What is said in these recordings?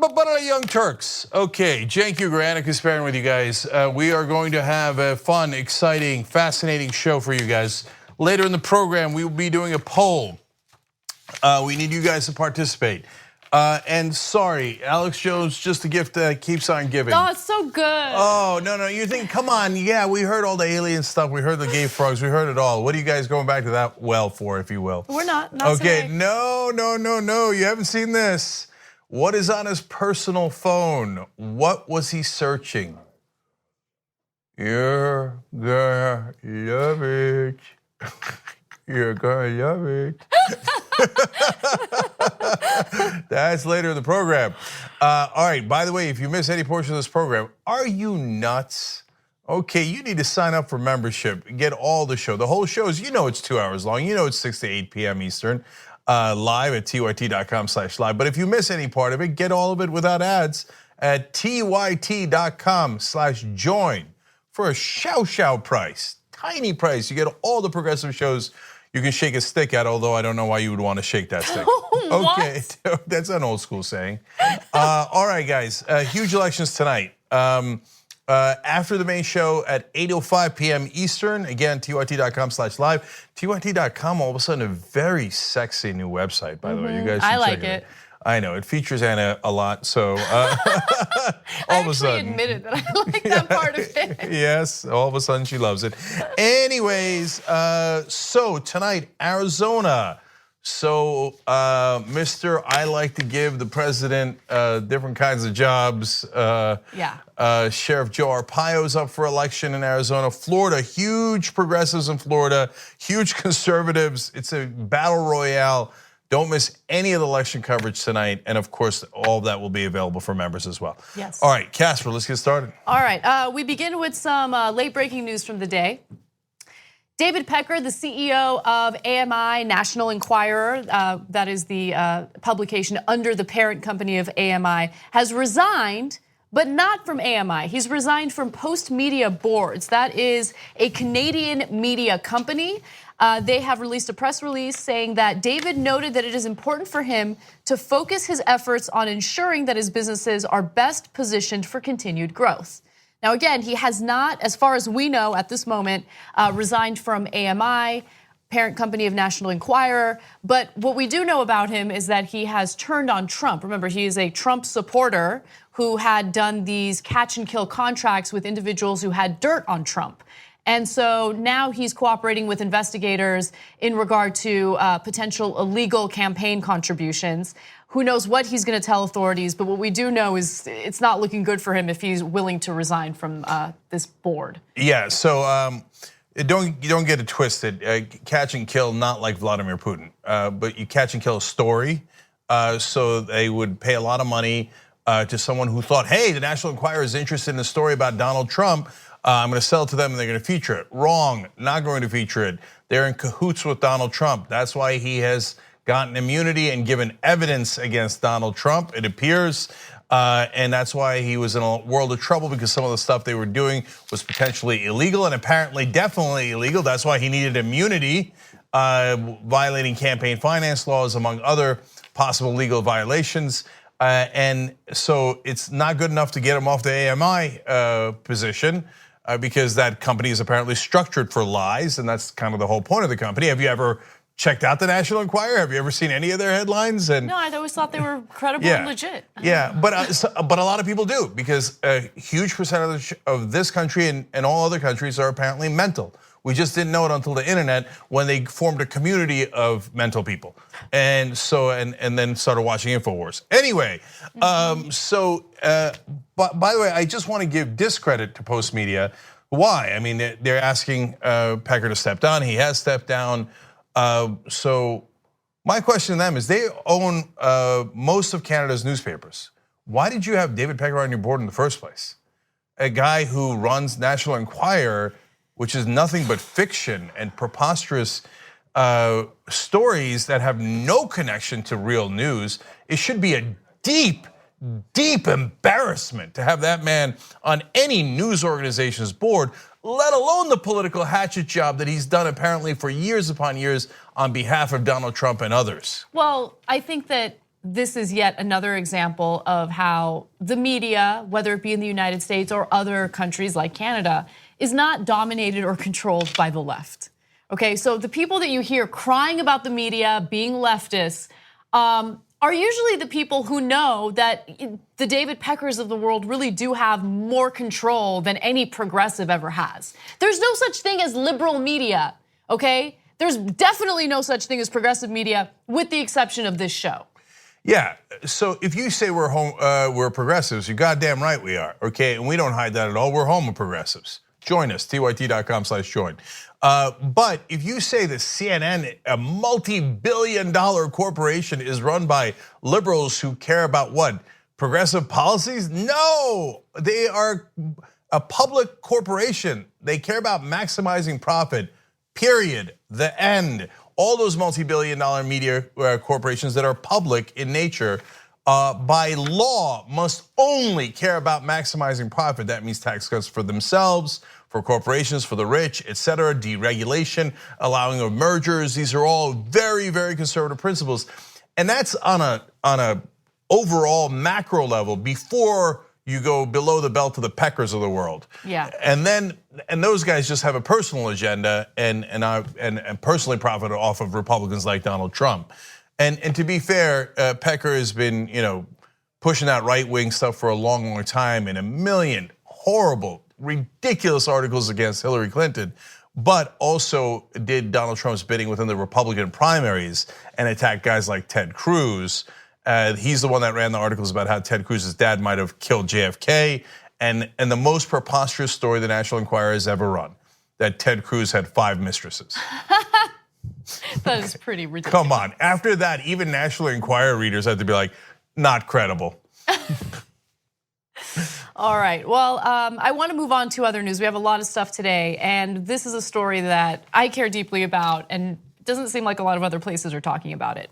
Young Turks. Okay, Cenk Ugranik is pairing with you guys. We are going to have a fun, exciting, fascinating show for you guys. Later in the program, we will be doing a poll. We need you guys to participate. And sorry, Alex Jones, just a gift that keeps on giving. Oh, it's so good. Oh, no, you think, come on, yeah, we heard all the alien stuff, we heard the gay frogs, we heard it all. What are you guys going back to that well for, if you will? We're not okay, today. No, you haven't seen this. What is on his personal phone? What was he searching? You're gonna love it. You're gonna love it. That's later in the program. All right, by the way, if you miss any portion of this program, are you nuts? Okay, you need to sign up for membership, get all the show. The whole show is, it's 2 hours long. It's 6 to 8 p.m. Eastern, live at tyt.com/live. But if you miss any part of it, get all of it without ads at tyt.com/join for a show price, tiny price. You get all the progressive shows you can shake a stick at, although I don't know why you would want to shake that stick. Okay, that's an old school saying. All right, guys, huge elections tonight. After the main show at 8:05 p.m. Eastern, again, tyt.com/live. tyt.com, all of a sudden, a very sexy new website, by the way. You guys should I like check it. I know, it features Anna a lot, so all of a sudden. I admitted that I like that part of it. Yes, all of a sudden she loves it. Anyways, so tonight, Arizona. So, Mr. I like to give the president different kinds of jobs. Sheriff Joe Arpaio's up for election in Arizona. Florida, huge progressives in Florida, huge conservatives. It's a battle royale. Don't miss any of the election coverage tonight. And of course, all of that will be available for members as well. Yes. All right, Casper, let's get started. All right, we begin with some late breaking news from the day. David Pecker, the CEO of AMI, National Enquirer, that is the publication under the parent company of AMI, has resigned, but not from AMI. He's resigned from Postmedia boards. That is a Canadian media company. They have released a press release saying that David noted that it is important for him to focus his efforts on ensuring that his businesses are best positioned for continued growth. Now, again, he has not, as far as we know at this moment, resigned from AMI, parent company of National Enquirer. But what we do know about him is that he has turned on Trump. Remember, he is a Trump supporter who had done these catch and kill contracts with individuals who had dirt on Trump. And so now he's cooperating with investigators in regard to potential illegal campaign contributions. Who knows what he's going to tell authorities, but what we do know is it's not looking good for him if he's willing to resign from this board. Yeah, so you don't get it twisted. Catch and kill, not like Vladimir Putin, but you catch and kill a story. So they would pay a lot of money to someone who thought, hey, the National Enquirer is interested in a story about Donald Trump. I'm going to sell it to them and they're going to feature it. Wrong, not going to feature it. They're in cahoots with Donald Trump. That's why he has gotten immunity and given evidence against Donald Trump, it appears. And that's why he was in a world of trouble, because some of the stuff they were doing was potentially illegal and apparently definitely illegal. That's why he needed immunity, violating campaign finance laws, among other possible legal violations. And so it's not good enough to get him off the AMI position, because that company is apparently structured for lies, and that's kind of the whole point of the company. Have you ever checked out the National Enquirer? Have you ever seen any of their headlines? And no, I always thought they were credible and legit. Yeah, but a lot of people do, because a huge percentage of this country and all other countries are apparently mental. We just didn't know it until the internet, when they formed a community of mental people, and so and then started watching InfoWars. Anyway, by the way, I just want to give discredit to Postmedia. Why? I mean, they're asking Pecker to step down. He has stepped down. So my question to them is, they own most of Canada's newspapers. Why did you have David Pecker on your board in the first place? A guy who runs National Enquirer, which is nothing but fiction and preposterous stories that have no connection to real news. It should be a deep embarrassment to have that man on any news organization's board, let alone the political hatchet job that he's done apparently for years upon years on behalf of Donald Trump and others. Well, I think that this is yet another example of how the media, whether it be in the United States or other countries like Canada, is not dominated or controlled by the left. Okay, so the people that you hear crying about the media being leftists are usually the people who know that the David Peckers of the world really do have more control than any progressive ever has. There's no such thing as liberal media, okay? There's definitely no such thing as progressive media, with the exception of this show. Yeah, so if you say we're progressives, you're goddamn right we are, okay? And we don't hide that at all, we're home of progressives. Join us, tyt.com/join. But if you say that CNN, a multi-billion-dollar corporation, is run by liberals who care about what? Progressive policies? No, they are a public corporation. They care about maximizing profit, period, the end. All those multi-billion-dollar media corporations that are public in nature, by law, must only care about maximizing profit. That means tax cuts for themselves, for corporations, for the rich, et cetera, deregulation, allowing of mergers. These are all very, very conservative principles. And that's on a overall macro level before you go below the belt to the Peckers of the world. Yeah. And those guys just have a personal agenda and personally profit off of Republicans like Donald Trump. And to be fair, Pecker has been, pushing that right-wing stuff for a long, long time, in a million horrible, ridiculous articles against Hillary Clinton, but also did Donald Trump's bidding within the Republican primaries and attacked guys like Ted Cruz. He's the one that ran the articles about how Ted Cruz's dad might have killed JFK, and the most preposterous story the National Enquirer has ever run, that Ted Cruz had 5 mistresses. That is pretty ridiculous. Come on, after that, even National Enquirer readers had to be like, not credible. All right, well, I want to move on to other news. We have a lot of stuff today, and this is a story that I care deeply about, and it doesn't seem like a lot of other places are talking about it.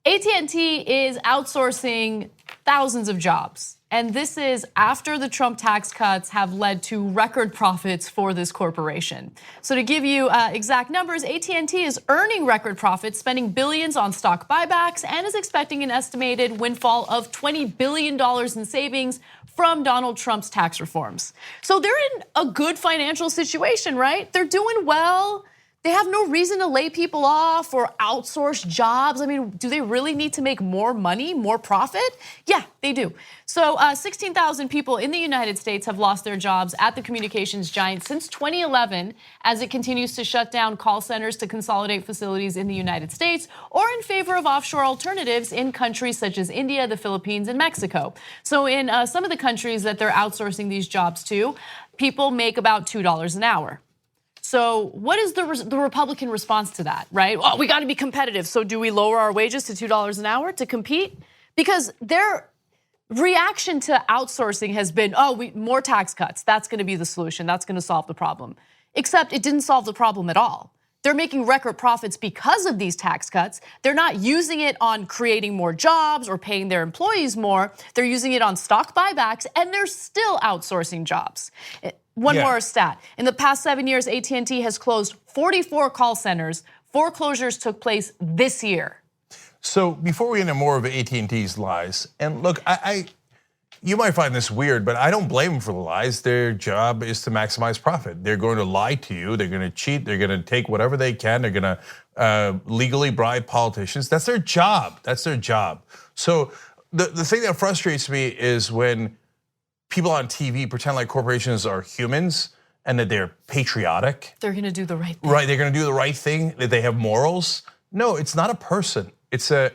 AT&T is outsourcing thousands of jobs, and this is after the Trump tax cuts have led to record profits for this corporation. So to give you exact numbers, AT&T is earning record profits, spending billions on stock buybacks, and is expecting an estimated windfall of $20 billion in savings from Donald Trump's tax reforms. So they're in a good financial situation, right? They're doing well. They have no reason to lay people off or outsource jobs. I mean, do they really need to make more money, more profit? Yeah, they do. So 16,000 people in the United States have lost their jobs at the communications giant since 2011 as it continues to shut down call centers to consolidate facilities in the United States or in favor of offshore alternatives in countries such as India, the Philippines, and Mexico. So in some of the countries that they're outsourcing these jobs to, people make about $2 an hour. So what is the Republican response to that, right? Oh, we got to be competitive. So do we lower our wages to $2 an hour to compete? Because their reaction to outsourcing has been, more tax cuts. That's going to be the solution. That's going to solve the problem. Except it didn't solve the problem at all. They're making record profits because of these tax cuts. They're not using it on creating more jobs or paying their employees more. They're using it on stock buybacks, and they're still outsourcing jobs. One more stat. In the past 7 years, AT&T has closed 44 call centers. 4 closures took place this year. So before we get into more of AT&T's lies, and look, you might find this weird, but I don't blame them for the lies. Their job is to maximize profit. They're going to lie to you. They're going to cheat. They're going to take whatever they can. They're going to legally bribe politicians. That's their job. That's their job. So the thing that frustrates me is when people on TV pretend like corporations are humans and that they're patriotic. They're going to do the right thing. Right, they're going to do the right thing, that they have morals. No, it's not a person. It's a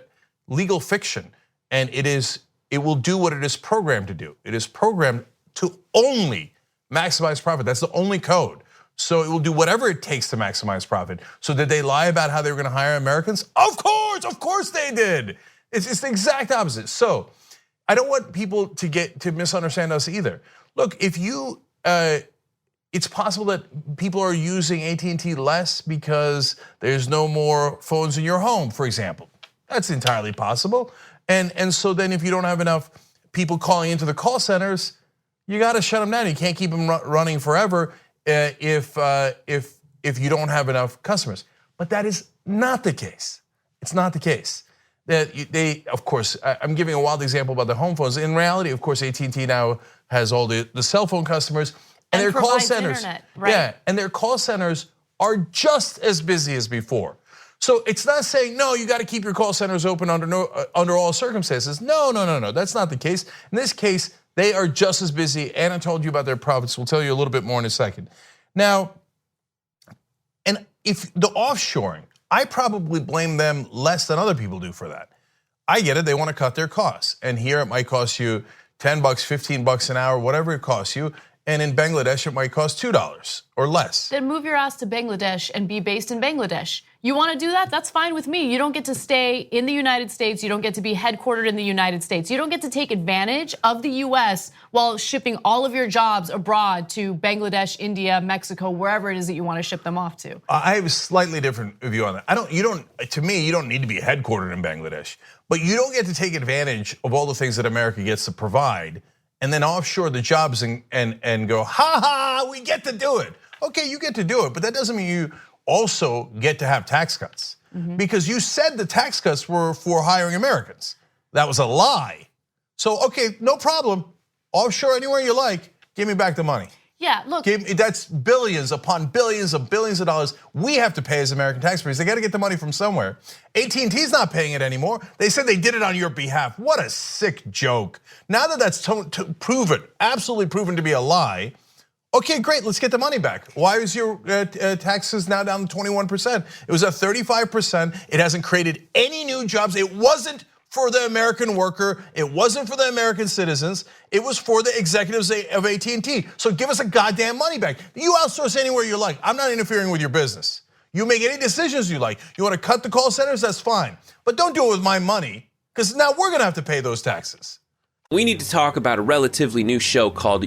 legal fiction, and it will do what it is programmed to do. It is programmed to only maximize profit. That's the only code. So it will do whatever it takes to maximize profit. So did they lie about how they were going to hire Americans? Of course they did. It's the exact opposite. So I don't want people to misunderstand us either. Look, if you, it's possible that people are using AT&T less because there's no more phones in your home, for example. That's entirely possible. And so then if you don't have enough people calling into the call centers, you got to shut them down. You can't keep them running forever if you don't have enough customers. But that is not the case. It's not the case. They, of course, I'm giving a wild example about the home phones. In reality, of course, AT&T now has all the cell phone customers and their call centers. Internet, right? Yeah, and their call centers are just as busy as before. So it's not saying, no, you got to keep your call centers open under all circumstances. No, that's not the case. In this case, they are just as busy. Anna told you about their profits. We'll tell you a little bit more in a second. Now, and if the offshoring, I probably blame them less than other people do for that. I get it, they want to cut their costs. And here it might cost you $10, $15 an hour, whatever it costs you. And in Bangladesh, it might cost $2 or less. Then move your ass to Bangladesh and be based in Bangladesh. You want to do that? That's fine with me. You don't get to stay in the United States. You don't get to be headquartered in the United States. You don't get to take advantage of the US while shipping all of your jobs abroad to Bangladesh, India, Mexico, wherever it is that you want to ship them off to. I have a slightly different view on that. To me, you don't need to be headquartered in Bangladesh, but you don't get to take advantage of all the things that America gets to provide and then offshore the jobs and go, we get to do it. Okay, you get to do it, but that doesn't mean you also get to have tax cuts. Because you said the tax cuts were for hiring Americans. That was a lie. So, okay, no problem. Offshore anywhere you like, give me back the money. Yeah, look. That's billions upon billions of dollars we have to pay as American taxpayers. They got to get the money from somewhere. AT&T's not paying it anymore. They said they did it on your behalf. What a sick joke. Now that that's absolutely proven to be a lie, okay, great, let's get the money back. Why is your taxes now down to 21%? It was at 35%. It hasn't created any new jobs. It wasn't for the American worker. It wasn't for the American citizens. It was for the executives of AT&T. So give us a goddamn money back. You outsource anywhere you like. I'm not interfering with your business. You make any decisions you like. You want to cut the call centers, that's fine. But don't do it with my money, because now we're gonna have to pay those taxes. We need to talk about a relatively new show called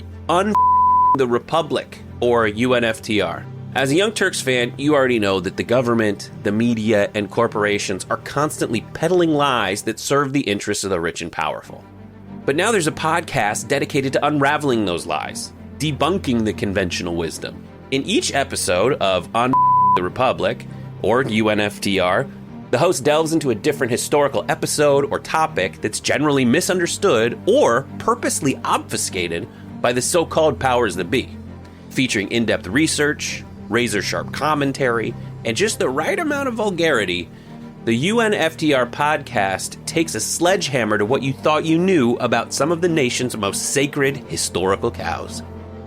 the Republic, or UNFTR. As a Young Turks fan, you already know that the government, the media, and corporations are constantly peddling lies that serve the interests of the rich and powerful. But now there's a podcast dedicated to unraveling those lies, debunking the conventional wisdom. In each episode of the Republic, or UNFTR, the host delves into a different historical episode or topic that's generally misunderstood or purposely obfuscated by the so-called powers that be, featuring in-depth research, razor-sharp commentary, and just the right amount of vulgarity. The UNFTR podcast takes a sledgehammer to what you thought you knew about some of the nation's most sacred historical cows.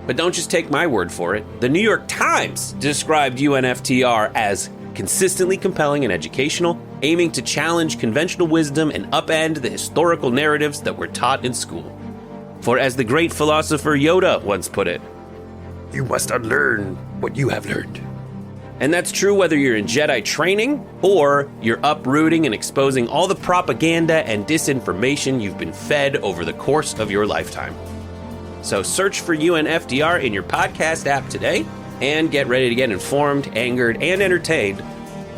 But don't just take my word for it. The New York Times described UNFTR as consistently compelling and educational, aiming to challenge conventional wisdom and upend the historical narratives that were taught in school. For as the great philosopher Yoda once put it, you must unlearn what you have learned. And that's true whether you're in Jedi training or you're uprooting and exposing all the propaganda and disinformation you've been fed over the course of your lifetime. So search for UNFTR in your podcast app today and get ready to get informed, angered, and entertained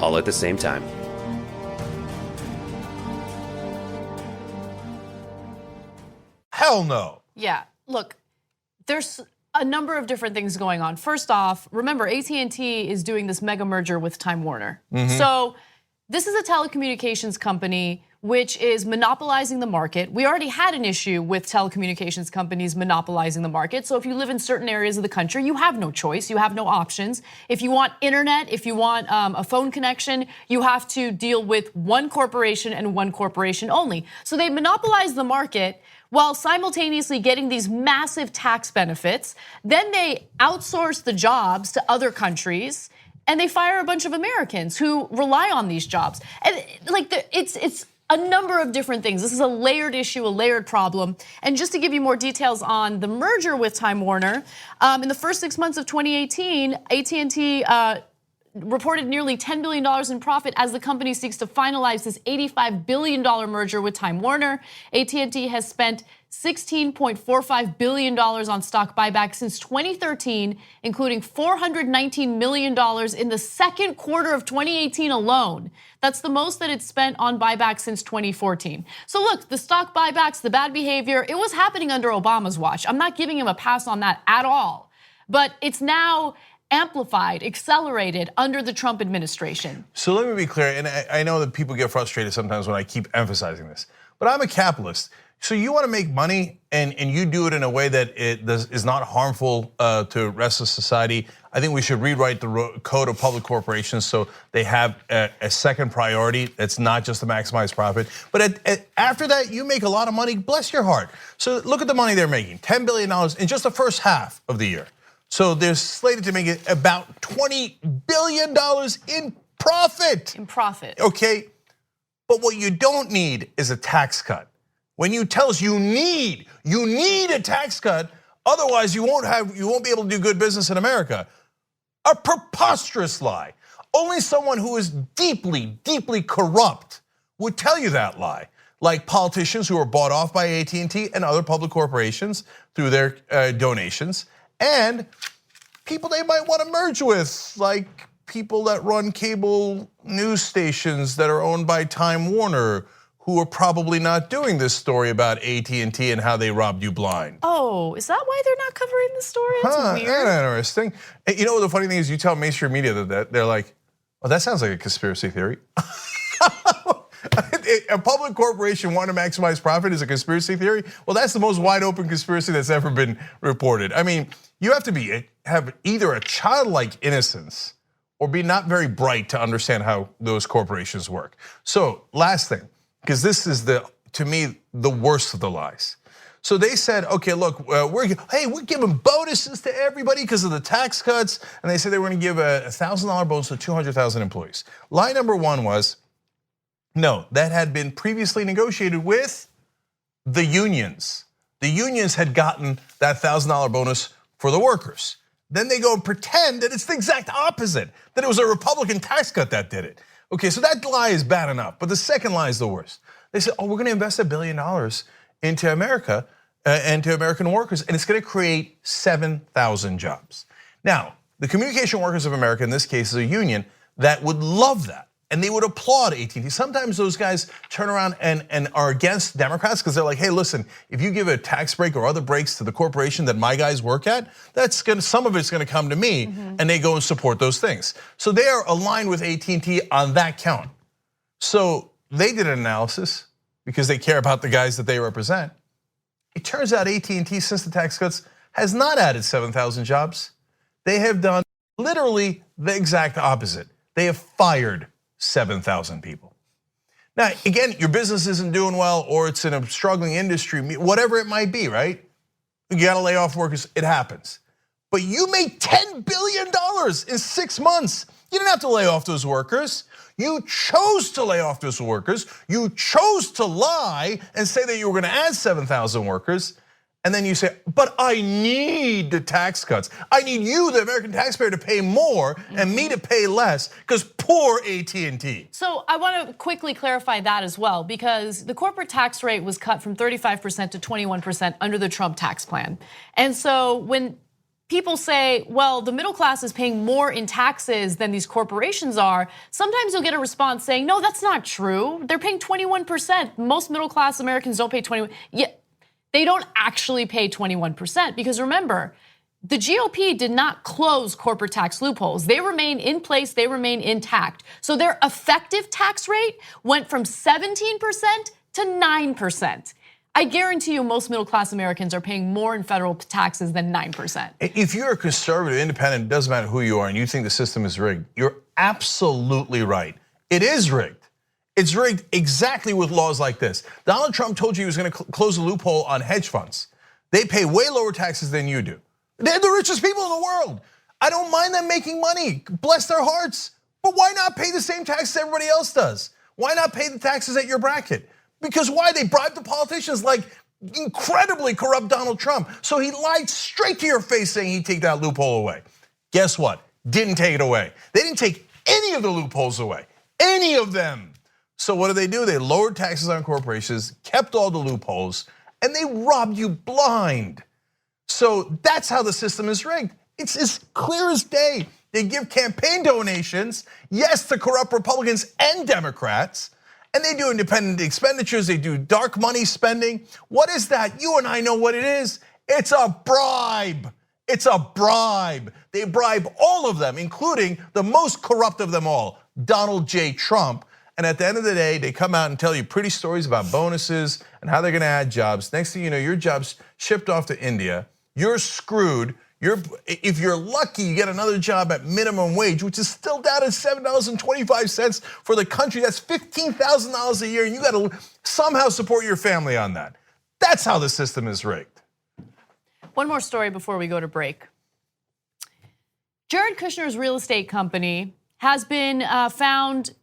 all at the same time. Hell no. Yeah, look, there's a number of different things going on. First off, remember AT&T is doing this mega merger with Time Warner. So this is a telecommunications company which is monopolizing the market. We already had an issue with telecommunications companies monopolizing the market. So if you live in certain areas of the country, you have no choice, you have no options. If you want internet, if you want a phone connection, you have to deal with one corporation and one corporation only. So they monopolize the market while simultaneously getting these massive tax benefits. Then they outsource the jobs to other countries and they fire a bunch of Americans who rely on these jobs. And it's a number of different things. This is a layered issue, a layered problem. And just to give you more details on the merger with Time Warner, in the first 6 months of 2018, AT&T reported nearly $10 billion in profit as the company seeks to finalize this $85 billion merger with Time Warner. AT&T has spent $16.45 billion on stock buybacks since 2013, including $419 million in the second quarter of 2018 alone. That's the most that it's spent on buybacks since 2014. So look, the stock buybacks, the bad behavior, it was happening under Obama's watch. I'm not giving him a pass on that at all. But it's now amplified, accelerated under the Trump administration. So let me be clear, and I know that people get frustrated sometimes when I keep emphasizing this, but I'm a capitalist. So you want to make money and you do it in a way that is not harmful to the rest of society. I think we should rewrite the code of public corporations so they have a second priority that's not just to maximize profit. But after that, you make a lot of money, bless your heart. So look at the money they're making, $10 billion in just the first half of the year. So they're slated to make it about $20 billion in profit. In profit. Okay, but what you don't need is a tax cut. When you tell us you need a tax cut, otherwise you won't be able to do good business in America. A preposterous lie. Only someone who is deeply, deeply corrupt would tell you that lie. Like politicians who are bought off by AT&T and other public corporations through their donations, and people they might want to merge with, like people that run cable news stations that are owned by Time Warner, who are probably not doing this story about AT&T and how they robbed you blind. Oh, is that why they're not covering the story? That's weird. That's interesting. You know what the funny thing is? You tell mainstream media that they're like, "Oh, that sounds like a conspiracy theory." A public corporation wanting to maximize profit is a conspiracy theory. Well, that's the most wide open conspiracy that's ever been reported. I mean, you have to have either a childlike innocence or be not very bright to understand how those corporations work. So, last thing. Because this is to me, the worst of the lies. So they said, okay, look, we're giving bonuses to everybody because of the tax cuts. And they said they were gonna give a $1,000 bonus to 200,000 employees. Lie number one was, no, that had been previously negotiated with the unions. The unions had gotten that $1,000 bonus for the workers. Then they go and pretend that it's the exact opposite, that it was a Republican tax cut that did it. Okay, so that lie is bad enough, but the second lie is the worst. They said, we're gonna invest $1 billion into America and to American workers, and it's gonna create 7,000 jobs. Now, the Communication Workers of America, in this case, is a union that would love that, and they would applaud AT&T. Sometimes those guys turn around and are against Democrats because they're like, hey, listen, if you give a tax break or other breaks to the corporation that my guys work at, some of it's gonna come to me, and they go and support those things. So they are aligned with AT&T on that count. So they did an analysis because they care about the guys that they represent. It turns out AT&T, since the tax cuts, has not added 7,000 jobs. They have done literally the exact opposite. They have fired 7,000 people. Now, again, your business isn't doing well or it's in a struggling industry, whatever it might be, right? You gotta lay off workers, it happens. But you made $10 billion in 6 months. You didn't have to lay off those workers. You chose to lay off those workers. You chose to lie and say that you were gonna add 7,000 workers. And then you say, but I need the tax cuts. I need you, the American taxpayer, to pay more and me to pay less because poor AT&T. So I want to quickly clarify that as well, because the corporate tax rate was cut from 35% to 21% under the Trump tax plan. And so when people say, well, the middle class is paying more in taxes than these corporations are, sometimes you'll get a response saying, no, that's not true. They're paying 21%. Most middle class Americans don't pay 21%. Yeah. They don't actually pay 21% because remember, the GOP did not close corporate tax loopholes. They remain in place, they remain intact. So their effective tax rate went from 17% to 9%. I guarantee you most middle class Americans are paying more in federal taxes than 9%. If you're a conservative, independent, it doesn't matter who you are and you think the system is rigged, you're absolutely right. It is rigged. It's rigged exactly with laws like this. Donald Trump told you he was gonna close a loophole on hedge funds. They pay way lower taxes than you do. They're the richest people in the world. I don't mind them making money, bless their hearts. But why not pay the same taxes everybody else does? Why not pay the taxes at your bracket? Because why? They bribe the politicians like incredibly corrupt Donald Trump. So he lied straight to your face saying he'd take that loophole away. Guess what? Didn't take it away. They didn't take any of the loopholes away, any of them. So what do? They lowered taxes on corporations, kept all the loopholes, and they robbed you blind. So that's how the system is rigged. It's as clear as day. They give campaign donations, yes, to corrupt Republicans and Democrats, and they do independent expenditures, they do dark money spending. What is that? You and I know what it is. It's a bribe. It's a bribe. They bribe all of them, including the most corrupt of them all, Donald J. Trump. And at the end of the day, they come out and tell you pretty stories about bonuses and how they're gonna add jobs. Next thing you know, your job's shipped off to India. You're screwed. If you're lucky, you get another job at minimum wage, which is still down at $7.25 for the country. That's $15,000 a year, and you gotta somehow support your family on that. That's how the system is rigged. One more story before we go to break. Jared Kushner's real estate company has been found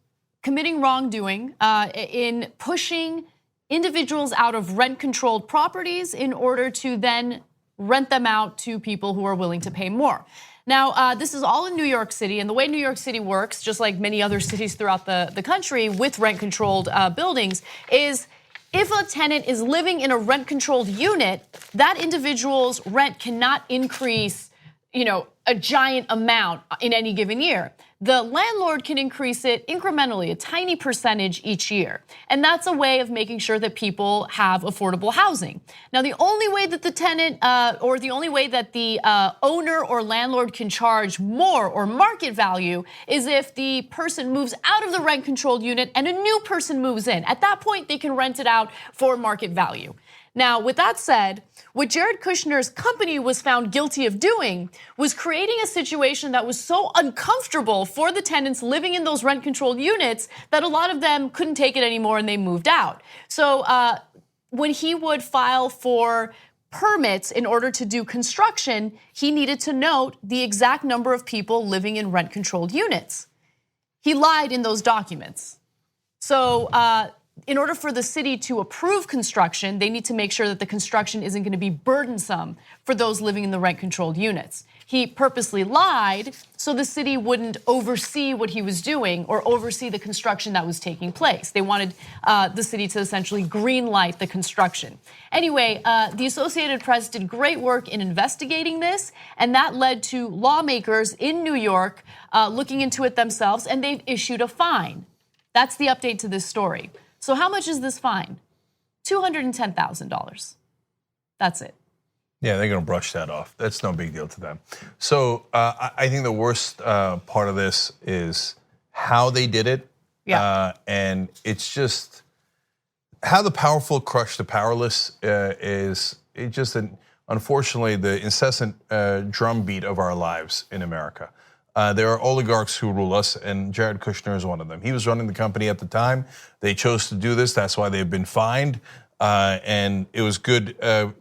committing wrongdoing in pushing individuals out of rent-controlled properties in order to then rent them out to people who are willing to pay more. Now, this is all in New York City, and the way New York City works, just like many other cities throughout the country with rent-controlled buildings, is if a tenant is living in a rent-controlled unit, that individual's rent cannot increase, a giant amount in any given year. The landlord can increase it incrementally, a tiny percentage each year. And that's a way of making sure that people have affordable housing. Now, the only way that the tenant or the only way that the owner or landlord can charge more or market value is if the person moves out of the rent-controlled unit and a new person moves in. At that point, they can rent it out for market value. Now, with that said, what Jared Kushner's company was found guilty of doing was creating a situation that was so uncomfortable for the tenants living in those rent-controlled units that a lot of them couldn't take it anymore and they moved out. So when he would file for permits in order to do construction, he needed to note the exact number of people living in rent-controlled units. He lied in those documents. So in order for the city to approve construction, they need to make sure that the construction isn't going to be burdensome for those living in the rent-controlled units. He purposely lied so the city wouldn't oversee what he was doing or oversee the construction that was taking place. They wanted the city to essentially green light the construction. Anyway, the Associated Press did great work in investigating this, and that led to lawmakers in New York looking into it themselves, and they've issued a fine. That's the update to this story. So how much is this fine? $210,000. That's it. Yeah, they're gonna brush that off. That's no big deal to them. So I think the worst part of this is how they did it. Yeah. And it's just how the powerful crush the powerless is it just unfortunately the incessant drumbeat of our lives in America. There are oligarchs who rule us, and Jared Kushner is one of them. He was running the company at the time. They chose to do this. That's why they've been fined. And it was good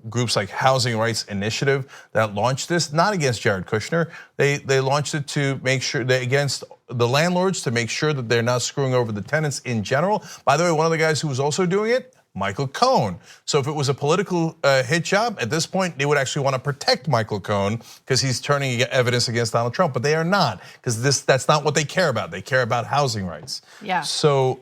groups like Housing Rights Initiative that launched this, not against Jared Kushner. They launched it to make sure that against the landlords, to make sure that they're not screwing over the tenants in general. By the way, one of the guys who was also doing it, Michael Cohen. So if it was a political hit job, at this point, they would actually want to protect Michael Cohen because he's turning evidence against Donald Trump, but they are not, because that's not what they care about. They care about housing rights. Yeah. So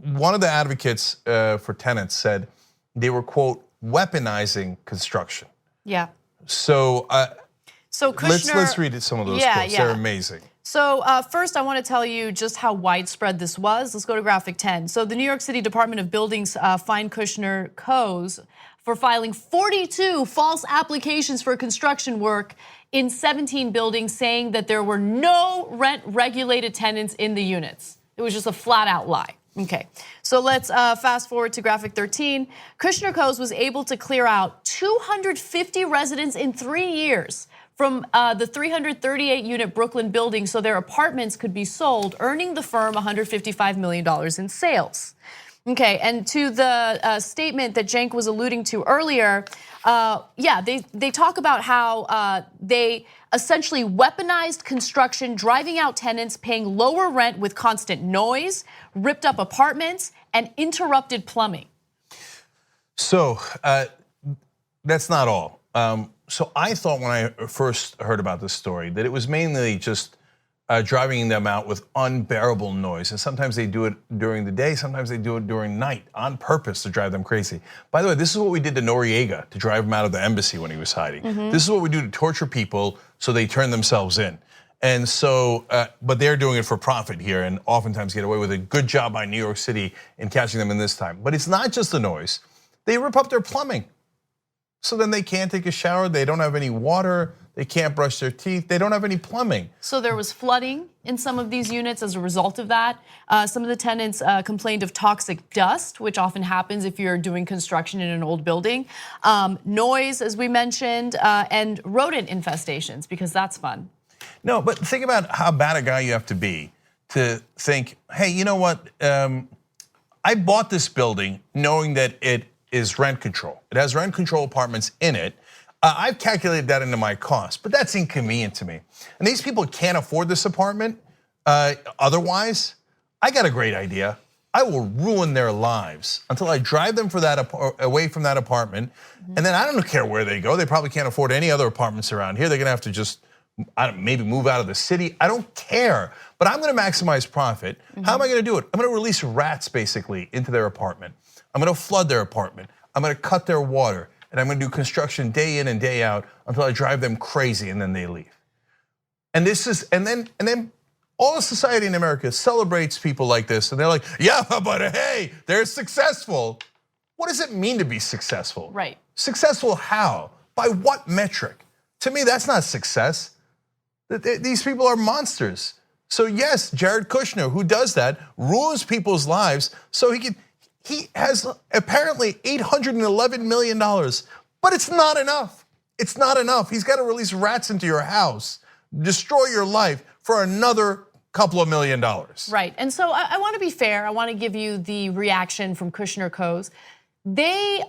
one of the advocates for tenants said they were, quote, weaponizing construction. Yeah. So, Kushner, let's read some of those quotes. They're amazing. So first I want to tell you just how widespread this was. Let's go to graphic 10. So the New York City Department of Buildings fined Kushner Co.'s for filing 42 false applications for construction work in 17 buildings, saying that there were no rent-regulated tenants in the units. It was just a flat-out lie. Okay, so let's fast forward to graphic 13. Kushner Co.'s was able to clear out 250 residents in 3 years from the 338-unit Brooklyn building so their apartments could be sold, earning the firm $155 million in sales. Okay, and to the statement that Cenk was alluding to earlier, they talk about how they essentially weaponized construction, driving out tenants, paying lower rent with constant noise, ripped up apartments, and interrupted plumbing. So that's not all. So I thought when I first heard about this story that it was mainly just driving them out with unbearable noise. And sometimes they do it during the day, sometimes they do it during night on purpose to drive them crazy. By the way, this is what we did to Noriega to drive him out of the embassy when he was hiding. This is what we do to torture people so they turn themselves in. And so, but they're doing it for profit here and oftentimes get away with it. Good job by New York City in catching them in this time. But it's not just the noise. They rip up their plumbing. So then they can't take a shower, they don't have any water, they can't brush their teeth, they don't have any plumbing. So there was flooding in some of these units as a result of that. Some of the tenants complained of toxic dust, which often happens if you're doing construction in an old building. Noise, as we mentioned, and rodent infestations, because that's fun. No, but think about how bad a guy you have to be to think, hey, you know what? I bought this building knowing that it is rent control. It has rent control apartments in it. I've calculated that into my cost, but that's inconvenient to me. And these people can't afford this apartment. Otherwise, I got a great idea. I will ruin their lives until I drive them away from that apartment. And then I don't care where they go. They probably can't afford any other apartments around here. They're gonna have to just maybe move out of the city. I don't care, but I'm gonna maximize profit. How am I gonna do it? I'm gonna release rats basically into their apartment. I'm gonna flood their apartment. I'm gonna cut their water, and I'm gonna do construction day in and day out until I drive them crazy and then they leave. And then all of society in America celebrates people like this, and they're like, yeah, but hey, they're successful. What does it mean to be successful? Right. Successful how? By what metric? To me, that's not success. These people are monsters. So yes, Jared Kushner, who does that, ruins people's lives so he has apparently $811 million, but it's not enough. It's not enough. He's got to release rats into your house, destroy your life for another couple of $1 million. Right, and so I want to be fair. I want to give you the reaction from Kushner Co. They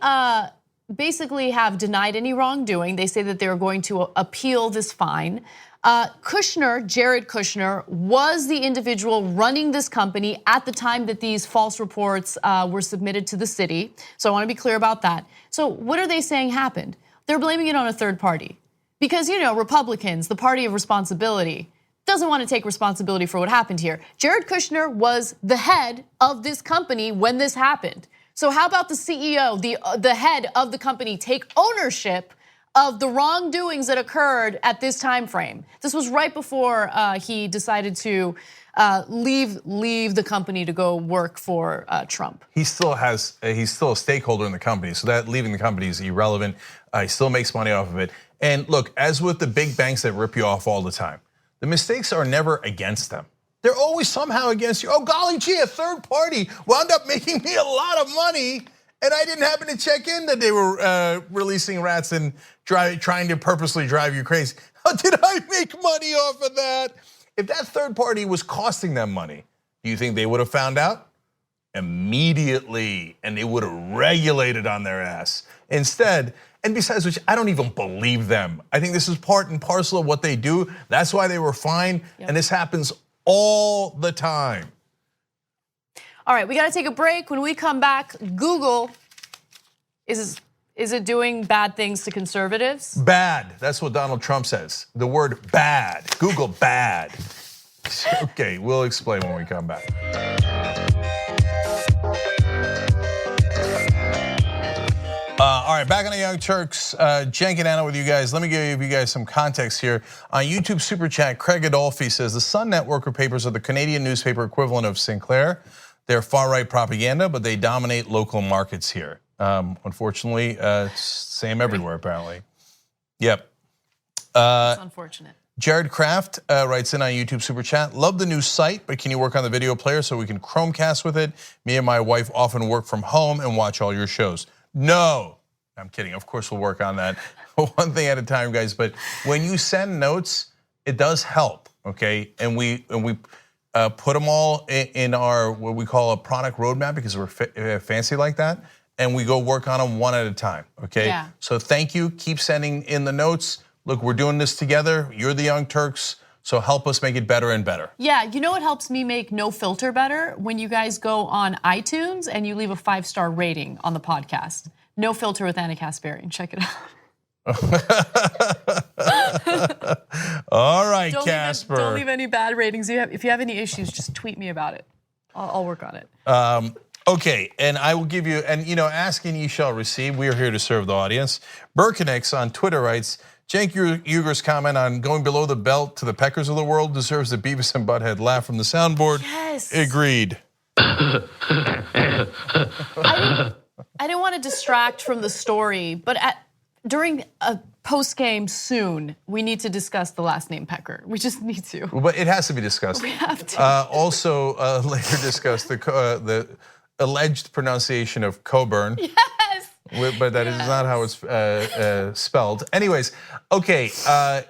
basically have denied any wrongdoing. They say that they're going to appeal this fine. Kushner, Jared Kushner, was the individual running this company at the time that these false reports were submitted to the city. So I want to be clear about that. So what are they saying happened? They're blaming it on a third party. Because, you know, Republicans, the party of responsibility, doesn't want to take responsibility for what happened here. Jared Kushner was the head of this company when this happened. So how about the CEO, the head of the company, take ownership of the wrongdoings that occurred at this time frame? This was right before he decided to leave the company to go work for Trump. He's still a stakeholder in the company, so that leaving the company is irrelevant. He still makes money off of it. And look, as with the big banks that rip you off all the time, the mistakes are never against them. They're always somehow against you. Oh golly gee, a third party wound up making me a lot of money, and I didn't happen to check in that they were releasing rats and trying to purposely drive you crazy. How did I make money off of that? If that third party was costing them money, do you think they would have found out? Immediately, and they would have regulated on their ass. Instead, and besides which, I don't even believe them. I think this is part and parcel of what they do. That's why they were fined, and this happens all the time. All right, we got to take a break. When we come back, Google, is it doing bad things to conservatives? Bad, that's what Donald Trump says. The word bad, Google bad. Okay, we'll explain when we come back. All right, back on the Young Turks, Cenk and Anna with you guys. Let me give you guys some context here. On YouTube Super Chat, Craig Adolphi says, the Sun Network papers are the Canadian newspaper equivalent of Sinclair. They're far-right propaganda, but they dominate local markets here. Unfortunately, same everywhere apparently. Yep. That's unfortunate. Jared Kraft writes in on YouTube Super Chat, love the new site, but can you work on the video player so we can Chromecast with it? Me and my wife often work from home and watch all your shows. No, I'm kidding. Of course we'll work on that one thing at a time, guys. But when you send notes, it does help, okay? And we put them all in our what we call a product roadmap because we're fancy like that, and we go work on them one at a time, okay? Yeah. So thank you. Keep sending in the notes. Look, we're doing this together. You're the Young Turks. So help us make it better and better. Yeah, you know what helps me make No Filter better? When you guys go on iTunes and you leave a 5-star rating on the podcast. No Filter with Anna Kasparian. Check it out. All right, Casper. Don't leave any bad ratings. If you have any issues, just tweet me about it. I'll work on it. Okay, and I will give you, and you know, ask and ye shall receive. We are here to serve the audience. Birkenix on Twitter writes, Cenk Uger's comment on going below the belt to the Peckers of the world deserves a Beavis and Butthead laugh from the soundboard. Yes. Agreed. I didn't want to distract from the story, but during a post game soon, we need to discuss the last name Pecker. We just need to. But it has to be discussed. We have to. Also, later discuss the alleged pronunciation of Coburn. Yes. But that is not how it's spelled. Anyways, okay.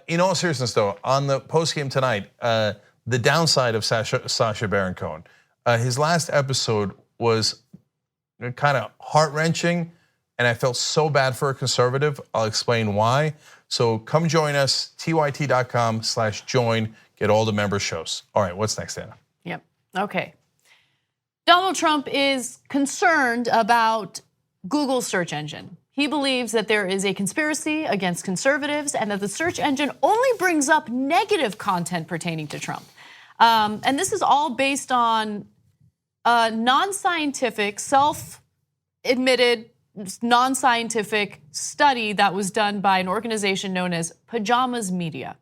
In all seriousness, though, on the post game tonight, the downside of Sacha Baron Cohen, his last episode was kind of heart-wrenching, and I felt so bad for a conservative. I'll explain why. So come join us, tyt.com/join. Get all the member shows. All right, what's next, Anna? Yep. Okay. Donald Trump is concerned about Google's search engine. He believes that there is a conspiracy against conservatives and that the search engine only brings up negative content pertaining to Trump. And this is all based on a non-scientific, self-admitted, non-scientific study that was done by an organization known as Pajamas Media.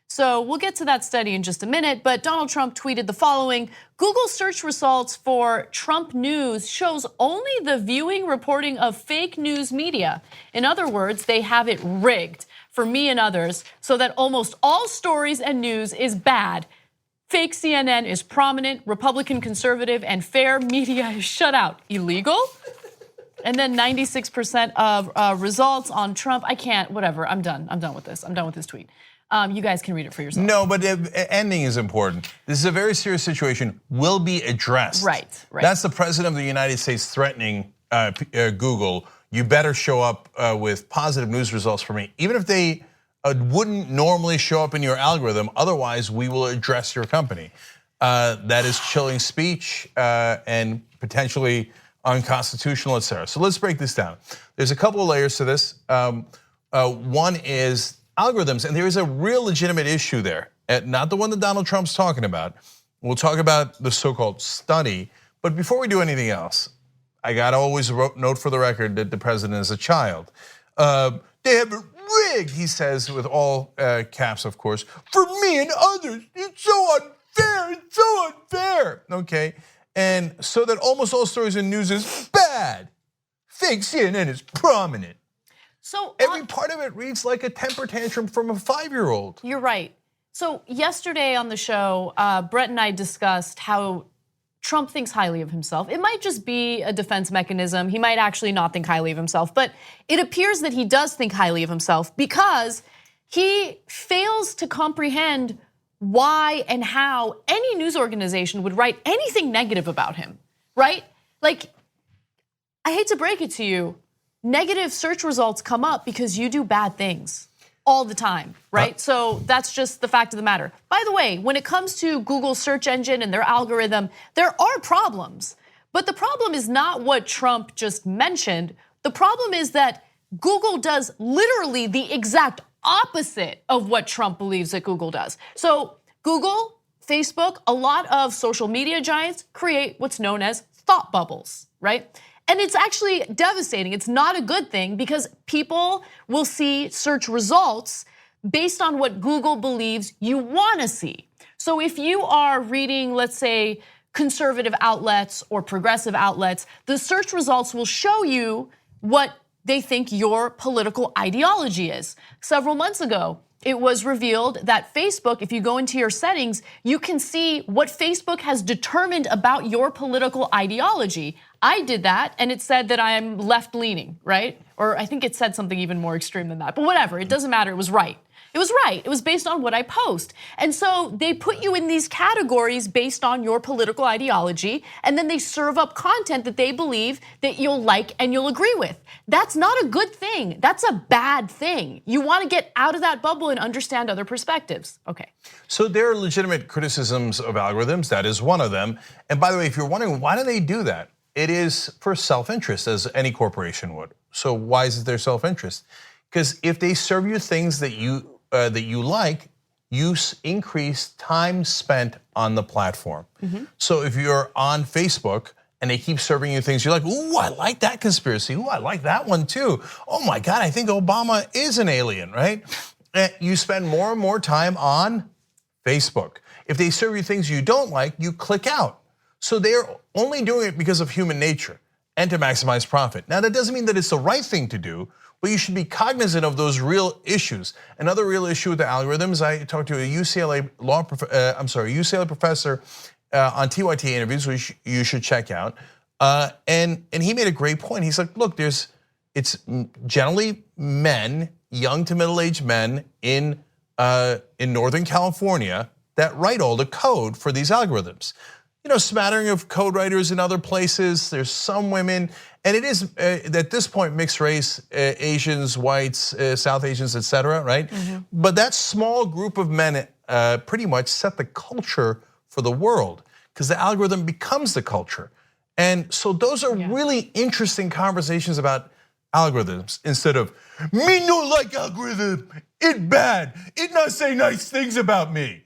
So we'll get to that study in just a minute, but Donald Trump tweeted the following: Google search results for Trump news shows only the viewing reporting of fake news media. In other words, they have it rigged for me and others so that almost all stories and news is bad. Fake CNN is prominent, Republican conservative, and fair media is shut out. Illegal? And then 96% of results on Trump. I can't, whatever, I'm done with this. I'm done with this tweet. You guys can read it for yourself. No, but the ending is important. This is a very serious situation, will be addressed. Right. That's the president of the United States threatening Google. You better show up with positive news results for me, even if they wouldn't normally show up in your algorithm. Otherwise, we will address your company. That is chilling speech and potentially unconstitutional, et cetera. So let's break this down. There's a couple of layers to this. One is algorithms, and there is a real legitimate issue there, not the one that Donald Trump's talking about. We'll talk about the so-called study, but before we do anything else, I gotta always note for the record that the president is a child. They have it rigged, he says, with all caps, of course, for me and others. It's so unfair, okay? And so that almost all stories in news is bad. Fake CNN is prominent. So every part of it reads like a temper tantrum from a 5-year-old. You're right. So yesterday on the show, Brett and I discussed how Trump thinks highly of himself. It might just be a defense mechanism. He might actually not think highly of himself, but it appears that he does think highly of himself because he fails to comprehend why and how any news organization would write anything negative about him, right? Like, I hate to break it to you, negative search results come up because you do bad things all the time, right? So that's just the fact of the matter. By the way, when it comes to Google's search engine and their algorithm, there are problems. But the problem is not what Trump just mentioned. The problem is that Google does literally the exact opposite of what Trump believes that Google does. So Google, Facebook, a lot of social media giants create what's known as thought bubbles, right? And it's actually devastating. It's not a good thing because people will see search results based on what Google believes you want to see. So if you are reading, let's say, conservative outlets or progressive outlets, the search results will show you what they think your political ideology is. Several months ago, it was revealed that Facebook, if you go into your settings, you can see what Facebook has determined about your political ideology. I did that and it said that I'm left-leaning, right? Or I think it said something even more extreme than that, but whatever, it doesn't matter, it was right. It was right, it was based on what I post. And so they put you in these categories based on your political ideology, and then they serve up content that they believe that you'll like and you'll agree with. That's not a good thing, that's a bad thing. You wanna get out of that bubble and understand other perspectives. Okay. So there are legitimate criticisms of algorithms, that is one of them. And by the way, if you're wondering, why do they do that? It is for self-interest, as any corporation would. So why is it their self-interest? Because if they serve you things that you like, you increase time spent on the platform. So if you're on Facebook and they keep serving you things you're like, ooh, I like that conspiracy. Ooh, I like that one too. Oh my God, I think Obama is an alien, right? And you spend more and more time on Facebook. If they serve you things you don't like, you click out. So they're only doing it because of human nature. and to maximize profit. Now, that doesn't mean that it's the right thing to do, but you should be cognizant of those real issues. Another real issue with the algorithms, I talked to a UCLA UCLA professor on TYT interviews, which you should check out. And he made a great point. He's like, look, it's generally men, young to middle-aged men in Northern California that write all the code for these algorithms. Smattering of code writers in other places. There's some women, and it is at this point mixed race, Asians, whites, South Asians, etc. Right? But that small group of men pretty much set the culture for the world because the algorithm becomes the culture. And so those are really interesting conversations about algorithms instead of me no like algorithm, it bad, it not say nice things about me.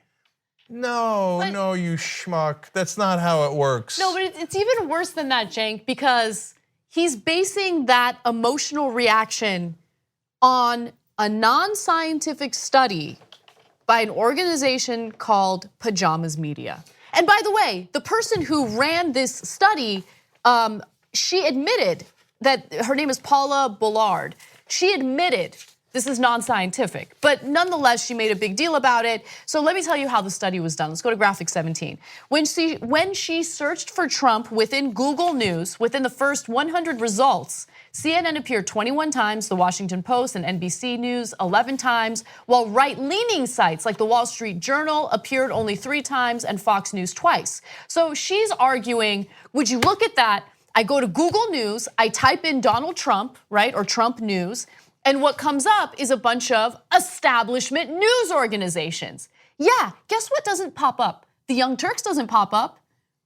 No, you schmuck. That's not how it works. No, but it's even worse than that, Cenk, because he's basing that emotional reaction on a non-scientific study by an organization called Pajamas Media. And by the way, the person who ran this study, she admitted that her name is Paula Bullard. She admitted this is non-scientific, but nonetheless, she made a big deal about it. So let me tell you how the study was done. Let's go to graphic 17. When she searched for Trump within Google News, within the first 100 results, CNN appeared 21 times, the Washington Post and NBC News 11 times, while right-leaning sites like the Wall Street Journal appeared only 3 times and Fox News twice. So she's arguing, would you look at that? I go to Google News, I type in Donald Trump, right, or Trump News, and what comes up is a bunch of establishment news organizations. Yeah, guess what doesn't pop up? The Young Turks doesn't pop up.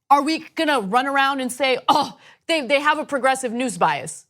Are we gonna run around and say, oh, they have a progressive news bias?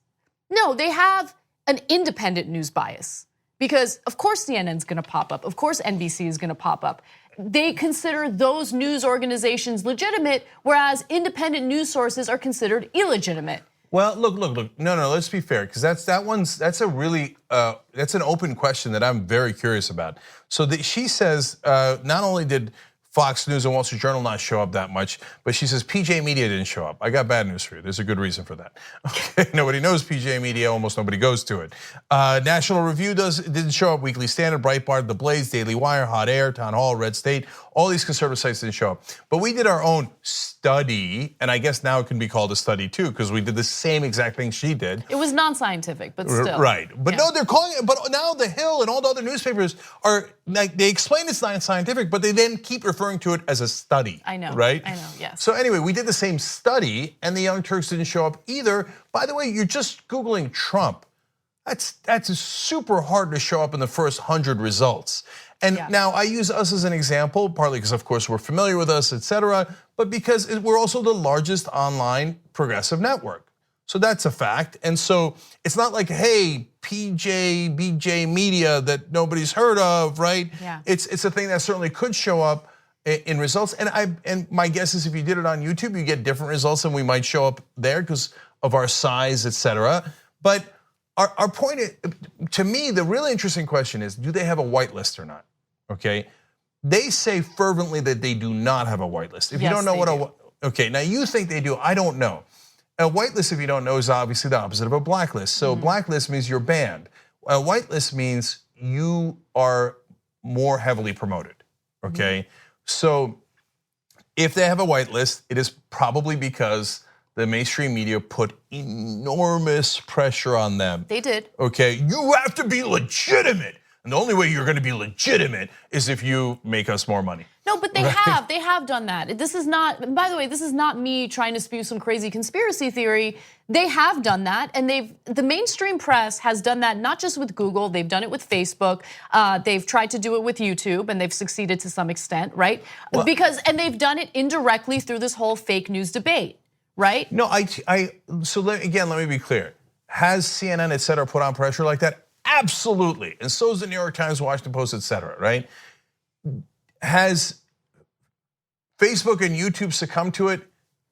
No, they have an independent news bias. Because of course CNN's gonna pop up, of course NBC is gonna pop up. They consider those news organizations legitimate, whereas independent news sources are considered illegitimate. Well, look. No. Let's be fair, because that's a really that's an open question that I'm very curious about. So she says not only did Fox News and Wall Street Journal not show up that much, but she says PJ Media didn't show up. I got bad news for you. There's a good reason for that. Okay, nobody knows PJ Media. Almost nobody goes to it. National Review didn't show up. Weekly Standard, Breitbart, The Blaze, Daily Wire, Hot Air, Town Hall, Red State. All these conservative sites didn't show up. But we did our own study, and I guess now it can be called a study too, because we did the same exact thing she did. It was non-scientific, but still. Right, but no, they're calling it, but now The Hill and all the other newspapers are, like, they explain it's not scientific, but they then keep referring to it as a study. I know, right? I know, yes. So anyway, we did the same study and the Young Turks didn't show up either. By the way, you're just Googling Trump. That's super hard to show up in the first 100 results. And now I use us as an example, partly because of course we're familiar with us, etc., but because we're also the largest online progressive network. So that's a fact. And so it's not like, hey, BJ Media that nobody's heard of, right? Yeah. It's a thing that certainly could show up in results. And my guess is if you did it on YouTube, you get different results than we might show up there because of our size, etc. But our point is, to me, the really interesting question is, do they have a whitelist or not? Okay, they say fervently that they do not have a whitelist. If you don't know what okay, now you think they do, I don't know. A whitelist, if you don't know, is obviously the opposite of a blacklist. So blacklist means you're banned. A whitelist means you are more heavily promoted, okay? So if they have a whitelist, it is probably because the mainstream media put enormous pressure on them. They did. Okay, you have to be legitimate. And the only way you're gonna be legitimate is if you make us more money. No, but they have done that. This is not, by the way, this is not me trying to spew some crazy conspiracy theory. They have done that, and the mainstream press has done that not just with Google, they've done it with Facebook, they've tried to do it with YouTube, and they've succeeded to some extent, right? Well, and they've done it indirectly through this whole fake news debate, right? No, again, let me be clear. Has CNN, et cetera, put on pressure like that? Absolutely, and so is the New York Times, Washington Post, et cetera, right? Has Facebook and YouTube succumbed to it?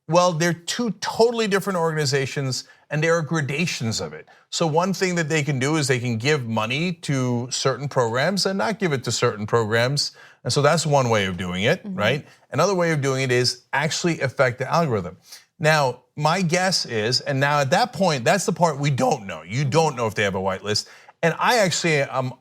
Well, they're two totally different organizations and there are gradations of it. So one thing that they can do is they can give money to certain programs and not give it to certain programs. And so that's one way of doing it, right? Another way of doing it is actually affect the algorithm. Now, my guess is, and now at that point, that's the part we don't know. You don't know if they have a whitelist. And I actually am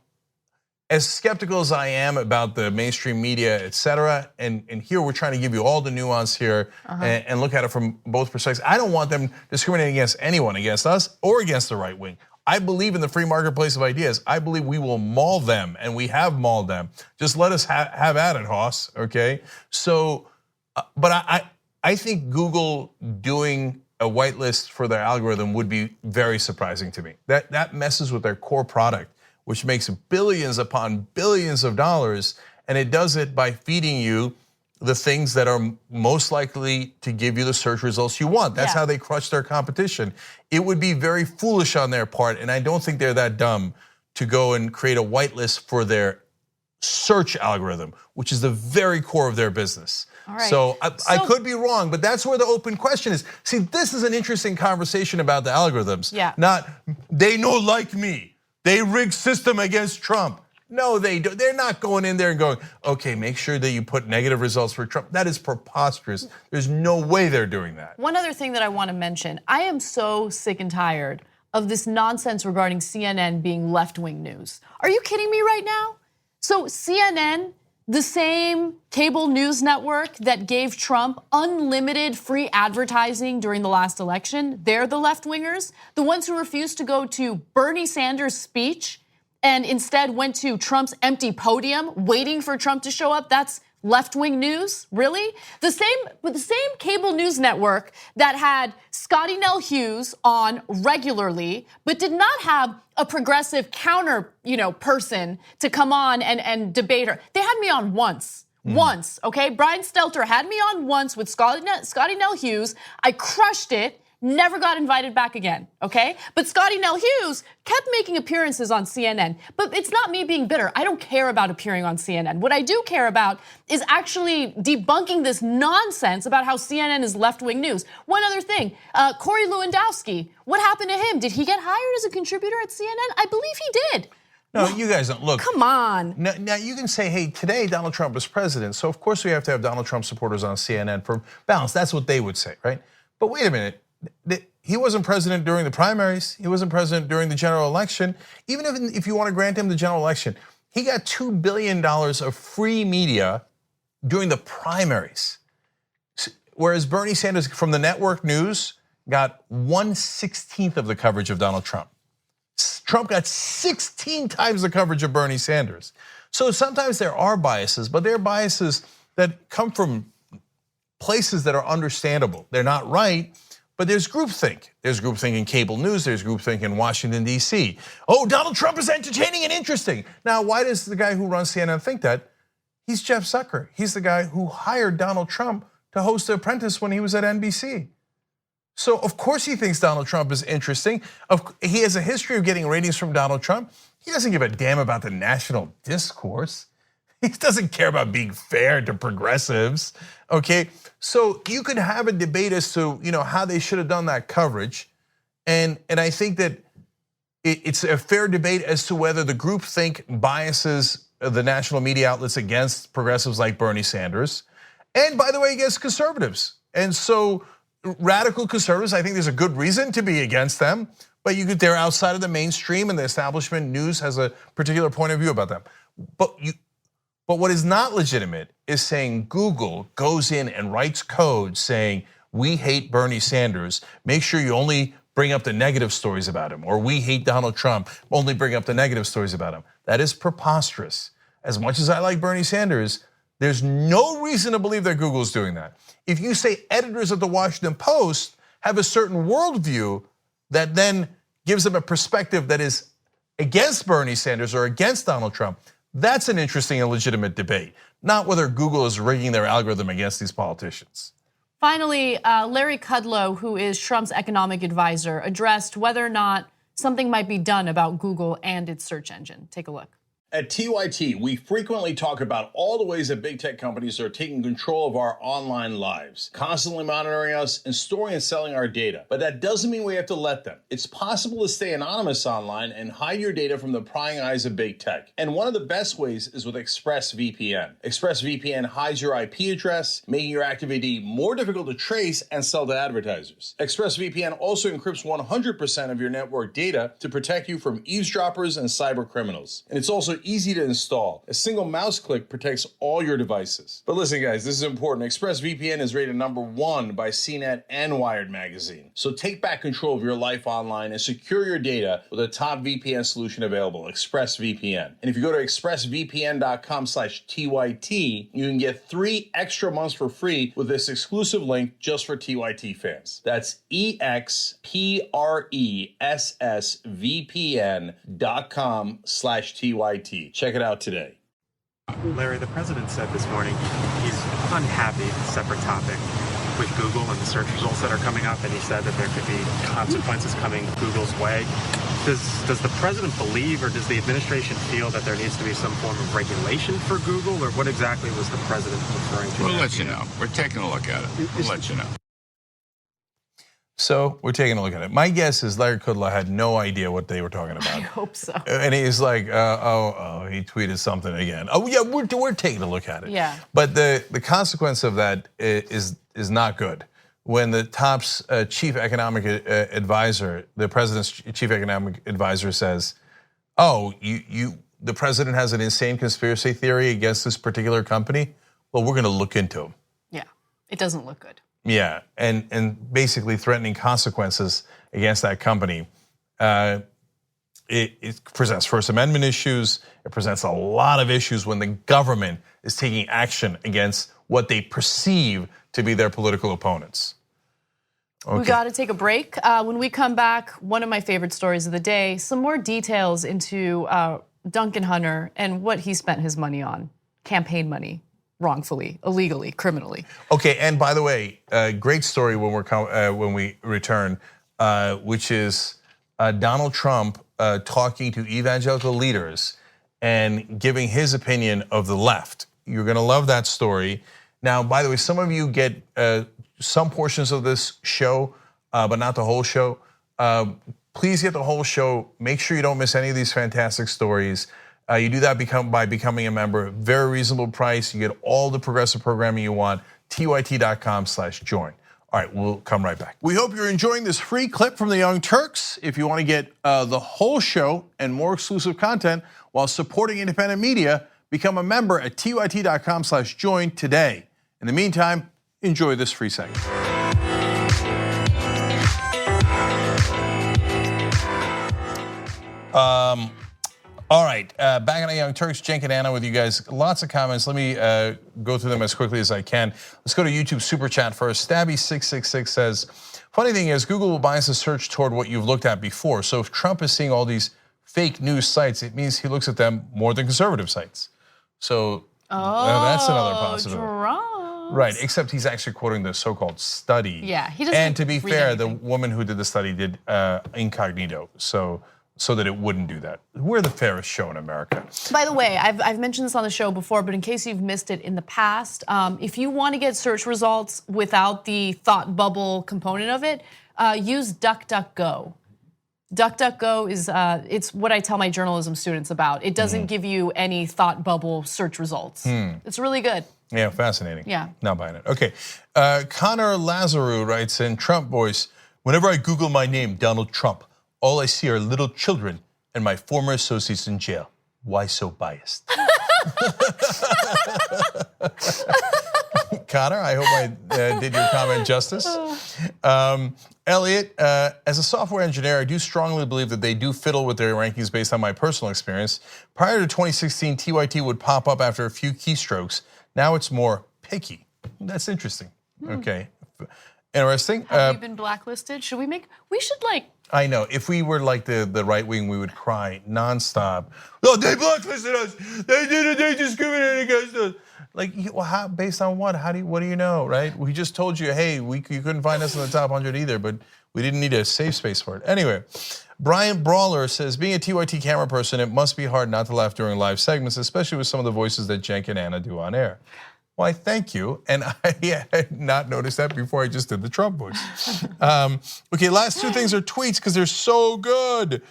as skeptical as I am about the mainstream media, et cetera. And here we're trying to give you all the nuance here and look at it from both perspectives. I don't want them discriminating against anyone, against us or against the right wing. I believe in the free marketplace of ideas. I believe we will maul them, and we have mauled them. Just let us have at it, Hoss, okay? So, but I think Google doing a whitelist for their algorithm would be very surprising to me. That messes with their core product, which makes billions upon billions of dollars, and it does it by feeding you the things that are most likely to give you the search results you want. That's how they crush their competition. It would be very foolish on their part, and I don't think they're that dumb to go and create a whitelist for their search algorithm, which is the very core of their business. So I could be wrong, but that's where the open question is. See, this is an interesting conversation about the algorithms. Not, they know like me, they rigged system against Trump. No, they don't. They're not going in there and going, okay, make sure that you put negative results for Trump. That is preposterous. There's no way they're doing that. One other thing that I want to mention, I am so sick and tired of this nonsense regarding CNN being left-wing news. Are you kidding me right now? So CNN, the same cable news network that gave Trump unlimited free advertising during the last election, they're the left-wingers. The ones who refused to go to Bernie Sanders' speech and instead went to Trump's empty podium waiting for Trump to show up, that's left-wing news, really? The same cable news network that had Scotty Nell Hughes on regularly, but did not have a progressive counter, person to come on and debate her. They had me on once. Once, okay? Brian Stelter had me on once with Scotty Nell Hughes. I crushed it. Never got invited back again, okay? But Scotty Nell Hughes kept making appearances on CNN. But it's not me being bitter. I don't care about appearing on CNN. What I do care about is actually debunking this nonsense about how CNN is left-wing news. One other thing, Corey Lewandowski, what happened to him? Did he get hired as a contributor at CNN? I believe he did. No, you guys don't. Look. Come on. Now you can say, hey, today Donald Trump is president, so of course we have to have Donald Trump supporters on CNN for balance. That's what they would say, right? But wait a minute. He wasn't president during the primaries. He wasn't president during the general election. Even if you want to grant him the general election, he got $2 billion of free media during the primaries. Whereas Bernie Sanders from the network news got 1/16 of the coverage of Donald Trump. Trump got 16 times the coverage of Bernie Sanders. So sometimes there are biases, but they're biases that come from places that are understandable. They're not right. But there's groupthink. There's groupthink in cable news. There's groupthink in Washington, D.C. Oh, Donald Trump is entertaining and interesting. Now, why does the guy who runs CNN think that? He's Jeff Zucker. He's the guy who hired Donald Trump to host The Apprentice when he was at NBC. So, of course, he thinks Donald Trump is interesting. He has a history of getting ratings from Donald Trump. He doesn't give a damn about the national discourse. He doesn't care about being fair to progressives, okay? So you could have a debate as to how they should have done that coverage, and I think that it's a fair debate as to whether the groupthink biases the national media outlets against progressives like Bernie Sanders, and by the way, against conservatives. And so radical conservatives, I think there's a good reason to be against them, but they're outside of the mainstream, and the establishment news has a particular point of view about them. But what is not legitimate is saying Google goes in and writes code saying, we hate Bernie Sanders, make sure you only bring up the negative stories about him, or we hate Donald Trump, only bring up the negative stories about him. That is preposterous. As much as I like Bernie Sanders, there's no reason to believe that Google's doing that. If you say editors of the Washington Post have a certain worldview that then gives them a perspective that is against Bernie Sanders or against Donald Trump, that's an interesting and legitimate debate, not whether Google is rigging their algorithm against these politicians. Finally, Larry Kudlow, who is Trump's economic advisor, addressed whether or not something might be done about Google and its search engine. Take a look. At TYT, we frequently talk about all the ways that big tech companies are taking control of our online lives, constantly monitoring us and storing and selling our data. But that doesn't mean we have to let them. It's possible to stay anonymous online and hide your data from the prying eyes of big tech. And one of the best ways is with ExpressVPN. ExpressVPN hides your IP address, making your active ID more difficult to trace and sell to advertisers. ExpressVPN also encrypts 100% of your network data to protect you from eavesdroppers and cyber criminals. And it's also easy to install. A single mouse click protects all your devices. But listen, guys, this is important. ExpressVPN is rated #1 by CNET and Wired magazine. So take back control of your life online and secure your data with a top VPN solution available, ExpressVPN. And if you go to expressvpn.com/TYT, you can get 3 extra months for free with this exclusive link just for TYT fans. That's expressvpn.com/TYT. Check it out today. Larry, the president said this morning he's unhappy, separate topic, with Google and the search results that are coming up, and he said that there could be consequences coming Google's way. Does the president believe, or does the administration feel that there needs to be some form of regulation for Google, or what exactly was the president referring to? We'll let you know. We're taking a look at it. We'll let you know. So we're taking a look at it. My guess is Larry Kudlow had no idea what they were talking about. I hope so. And he's like, he tweeted something again. Oh yeah, we're taking a look at it. Yeah. But the consequence of that is not good. When the top's chief economic advisor, the president's chief economic advisor says, the president has an insane conspiracy theory against this particular company. Well, we're going to look into them. Yeah, it doesn't look good. Yeah, and basically threatening consequences against that company. It presents First Amendment issues. It presents a lot of issues when the government is taking action against what they perceive to be their political opponents. Okay. We got to take a break. When we come back, one of my favorite stories of the day, some more details into Duncan Hunter and what he spent his money on, campaign money. Wrongfully, illegally, criminally. Okay, and by the way, great story when we return, which is Donald Trump talking to evangelical leaders and giving his opinion of the left. You're going to love that story. Now, by the way, some of you get some portions of this show, but not the whole show. Please get the whole show. Make sure you don't miss any of these fantastic stories. You do that by becoming a member. Very reasonable price. You get all the progressive programming you want. TYT.com/join. All right, we'll come right back. We hope you're enjoying this free clip from the Young Turks. If you want to get the whole show and more exclusive content while supporting independent media, become a member at TYT.com/join today. In the meantime, enjoy this free segment. All right, back on the Young Turks, Cenk and Anna with you guys. Lots of comments. Let me go through them as quickly as I can. Let's go to YouTube Super Chat first. Stabby666 says, funny thing is, Google will bias the search toward what you've looked at before. So if Trump is seeing all these fake news sites, it means he looks at them more than conservative sites. So that's another possibility. Right, except he's actually quoting the so-called study. Yeah, he doesn't. And to be fair, anything. the woman who did the study did incognito, so that it wouldn't do that. We're the fairest show in America. By the way, I've mentioned this on the show before, but in case you've missed it in the past, if you want to get search results without the thought bubble component of it, use DuckDuckGo. DuckDuckGo is it's what I tell my journalism students about. It doesn't give you any thought bubble search results. It's really good. Yeah, fascinating. Yeah. Not buying it. Okay, Connor Lazaru writes in Trump voice, whenever I Google my name, Donald Trump, all I see are little children and my former associates in jail. Why so biased? Connor, I hope I did your comment justice. Elliot, as a software engineer, I do strongly believe that they do fiddle with their rankings based on my personal experience. Prior to 2016, TYT would pop up after a few keystrokes. Now it's more picky. That's interesting. Okay, interesting. Have we been blacklisted? We should like I know. If we were like the right wing, we would cry nonstop. Oh, they blacklisted us. They did it. They discriminated against us. Like, well, how, based on what? What do you know, right? We just told you, hey, you couldn't find us in the top 100 either, but we didn't need a safe space for it. Anyway, Brian Brawler says, being a TYT camera person, it must be hard not to laugh during live segments, especially with some of the voices that Cenk and Anna do on air. Why, thank you. And I had not noticed that before I just did the Trump voice. Okay, last two things are tweets because they're so good.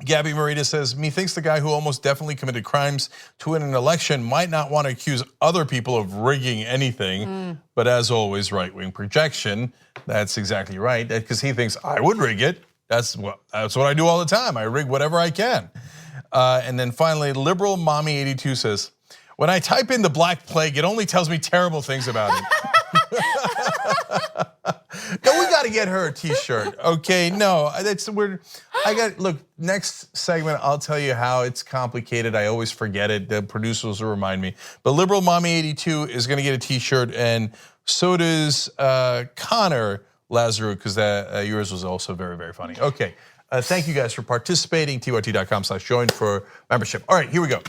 Gabby Marita says, methinks the guy who almost definitely committed crimes to win an election might not want to accuse other people of rigging anything, but as always, right-wing projection. That's exactly right, because he thinks I would rig it. That's what I do all the time. I rig whatever I can. And then finally, liberal mommy 82 says, when I type in the Black Plague, it only tells me terrible things about it. No, we got to get her a T-shirt. Okay, no, that's weird. Look, next segment, I'll tell you how it's complicated. I always forget it. The producers will remind me. But liberal mommy 82 is going to get a T-shirt, and so does Connor Lazarou, because yours was also very, very funny. Okay, thank you guys for participating. tyt.com/join for membership. All right, here we go.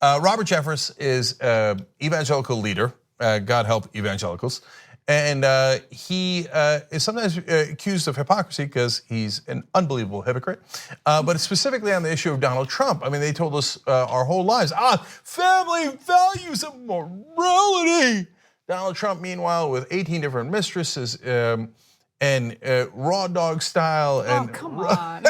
Robert Jeffress is an evangelical leader. God help evangelicals. And he is sometimes accused of hypocrisy because he's an unbelievable hypocrite. But specifically on the issue of Donald Trump, I mean, they told us our whole lives, family values and morality. Donald Trump, meanwhile, with 18 different mistresses and raw dog style. And come on.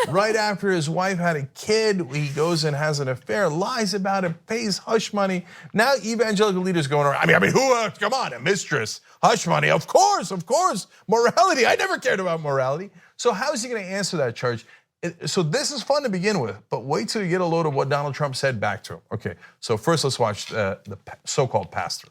right after his wife had a kid, he goes and has an affair, lies about it, pays hush money. Now evangelical leaders going around, I mean, who else? Come on, a mistress, hush money, of course. Morality, I never cared about morality. So how is he gonna answer that charge? So this is fun to begin with, but wait till you get a load of what Donald Trump said back to him. Okay, so first let's watch the so-called pastor.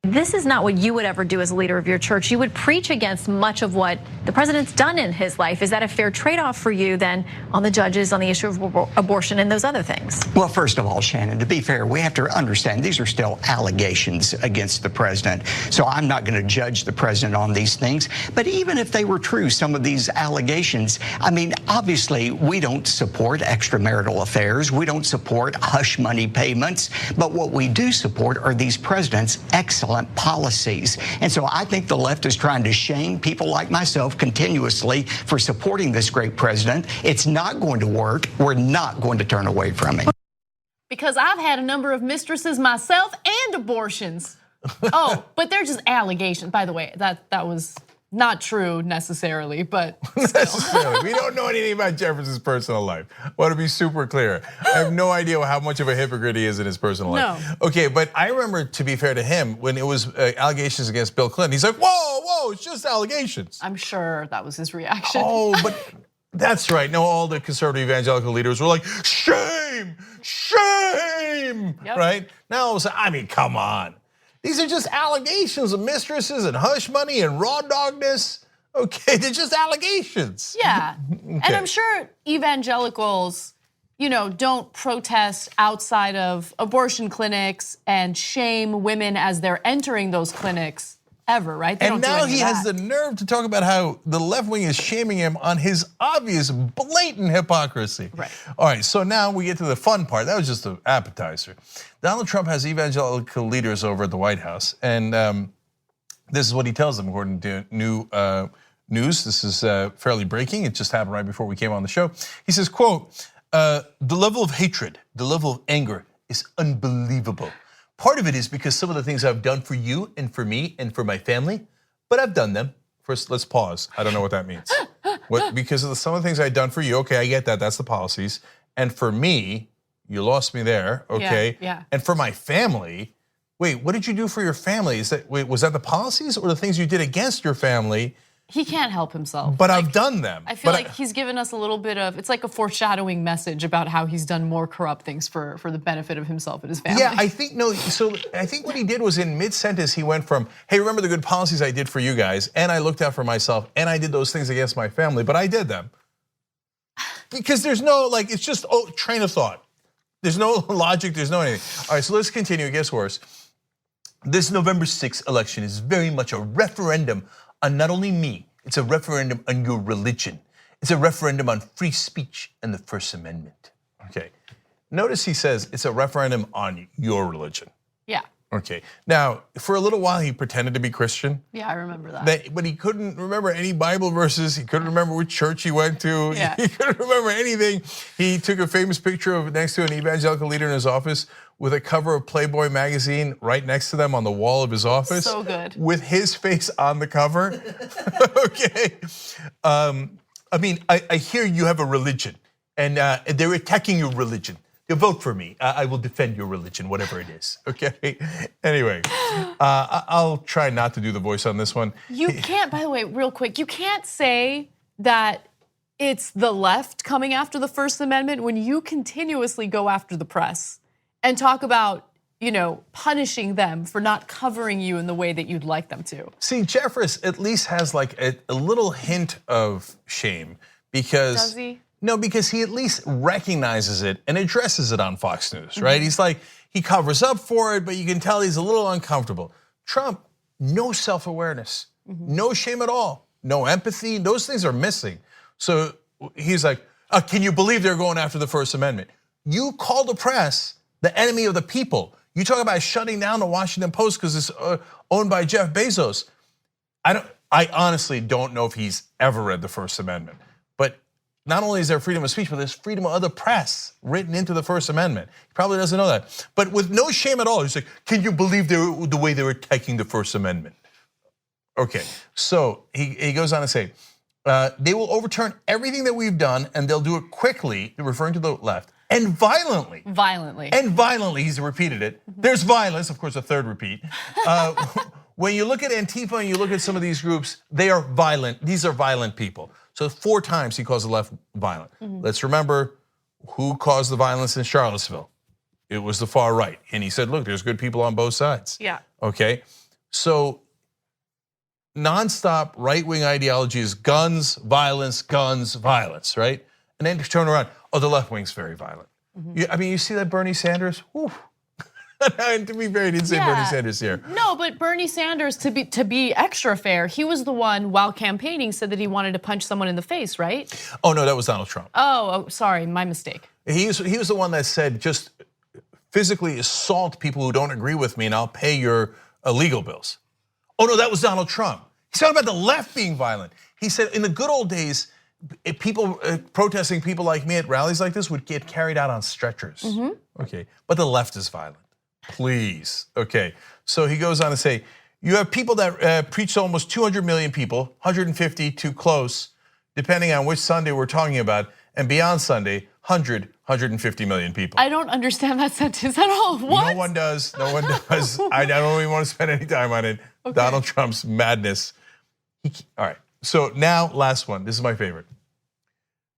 This is not what you would ever do as a leader of your church. You would preach against much of what the president's done in his life. Is that a fair trade-off for you then on the judges, on the issue of abortion and those other things? Well, first of all, Shannon, to be fair, we have to understand these are still allegations against the president. So I'm not going to judge the president on these things. But even if they were true, some of these allegations, I mean, obviously we don't support extramarital affairs. We don't support hush money payments. But what we do support are these president's excellent policies. And so I think the left is trying to shame people like myself continuously for supporting this great president. It's not going to work. We're not going to turn away from it. Because I've had a number of mistresses myself and abortions. Oh, but they're just allegations. By the way, that was not true necessarily, but still. We don't know anything about Jefferson's personal life. I want to be super clear. I have no idea how much of a hypocrite he is in his personal life. Okay, but I remember, to be fair to him, when it was allegations against Bill Clinton, he's like, whoa, it's just allegations. I'm sure that was his reaction. Oh, but that's right. No, all the conservative evangelical leaders were like, shame, right? Now, I mean, come on. These are just allegations of mistresses and hush money and raw dogness. Okay, they're just allegations. Yeah, okay. And I'm sure evangelicals, don't protest outside of abortion clinics and shame women as they're entering those clinics ever, right? And now he has the nerve to talk about how the left wing is shaming him on his obvious, blatant hypocrisy. Right. All right, so now we get to the fun part. That was just an appetizer. Donald Trump has evangelical leaders over at the White House, and this is what he tells them, according to new news. This is fairly breaking. It just happened right before we came on the show. He says, quote, the level of hatred, the level of anger is unbelievable. Part of it is because some of the things I've done for you and for me and for my family, but I've done them. First, let's pause. I don't know what that means. Because of some of the things I've done for you, okay, I get that, that's the policies. And for me, you lost me there, okay? Yeah. And for my family, wait, what did you do for your family? Was that the policies or the things you did against your family? He can't help himself. But I've done them. I feel like he's given us a little bit of, it's like a foreshadowing message about how he's done more corrupt things for the benefit of himself and his family. Yeah, I think what he did was in mid-sentence, he went from, hey, remember the good policies I did for you guys, and I looked out for myself, and I did those things against my family, but I did them. Because there's no, it's just train of thought. There's no logic, there's no anything. All right, so let's continue, it gets worse. This November 6th election is very much a referendum on not only me, It's a referendum on your religion. It's a referendum on free speech and the First Amendment. Okay. Notice he says it's a referendum on your religion. Yeah. Okay. Now, for a little while, he pretended to be Christian. Yeah, I remember that. But he couldn't remember any Bible verses. He couldn't remember which church he went to. Yeah. He couldn't remember anything. He took a famous picture of next to an evangelical leader in his office with a cover of Playboy magazine right next to them on the wall of his office. So good. With his face on the cover. Okay. I mean, I hear you have a religion, and they're attacking your religion. You vote for me. I will defend your religion, whatever it is. Okay. Anyway, I'll try not to do the voice on this one. You can't, by the way, real quick, you can't say that it's the left coming after the First Amendment when you continuously go after the press and talk about, punishing them for not covering you in the way that you'd like them to. See, Jeffress at least has like a little hint of shame because. Does he? No, because he at least recognizes it and addresses it on Fox News, right? He's like, he covers up for it, but you can tell he's a little uncomfortable. Trump, no self-awareness, no shame at all, no empathy, those things are missing. So he's like, can you believe they're going after the First Amendment? You call the press the enemy of the people. You talk about shutting down the Washington Post because it's owned by Jeff Bezos. I honestly don't know if he's ever read the First Amendment, but not only is there freedom of speech, but there's freedom of the press written into the First Amendment. He probably doesn't know that. But with no shame at all, he's like, can you believe the way they were attacking the First Amendment? Okay, so he goes on to say, they will overturn everything that we've done and they'll do it quickly, referring to the left, and violently. Violently. And violently, he's repeated it. There's violence, of course, a third repeat. When you look at Antifa and you look at some of these groups, they are violent. These are violent people. So 4 times he calls the left violent. Let's remember who caused the violence in Charlottesville. It was the far right. And he said, look, there's good people on both sides. Yeah. Okay, so nonstop right-wing ideology is guns, violence, right? And then to turn around, the left wing's very violent. I mean, you see that Bernie Sanders? Whew. And to be fair, he didn't say Bernie Sanders here. No, but Bernie Sanders, to be extra fair, he was the one while campaigning said that he wanted to punch someone in the face, right? Oh no, that was Donald Trump. Oh, sorry, my mistake. He was the one that said just physically assault people who don't agree with me and I'll pay your legal bills. Oh no, that was Donald Trump. He's talking about the left being violent. He said in the good old days, people protesting people like me at rallies like this would get carried out on stretchers. Okay, but the left is violent. Please, okay. So he goes on to say, you have people that preach to almost 200 million people, 150 too close, depending on which Sunday we're talking about, and beyond Sunday, 150 million people. I don't understand that sentence at all. What? No one does, no one does. I don't even want to spend any time on it. Okay. Donald Trump's madness. All right, so now last one, this is my favorite.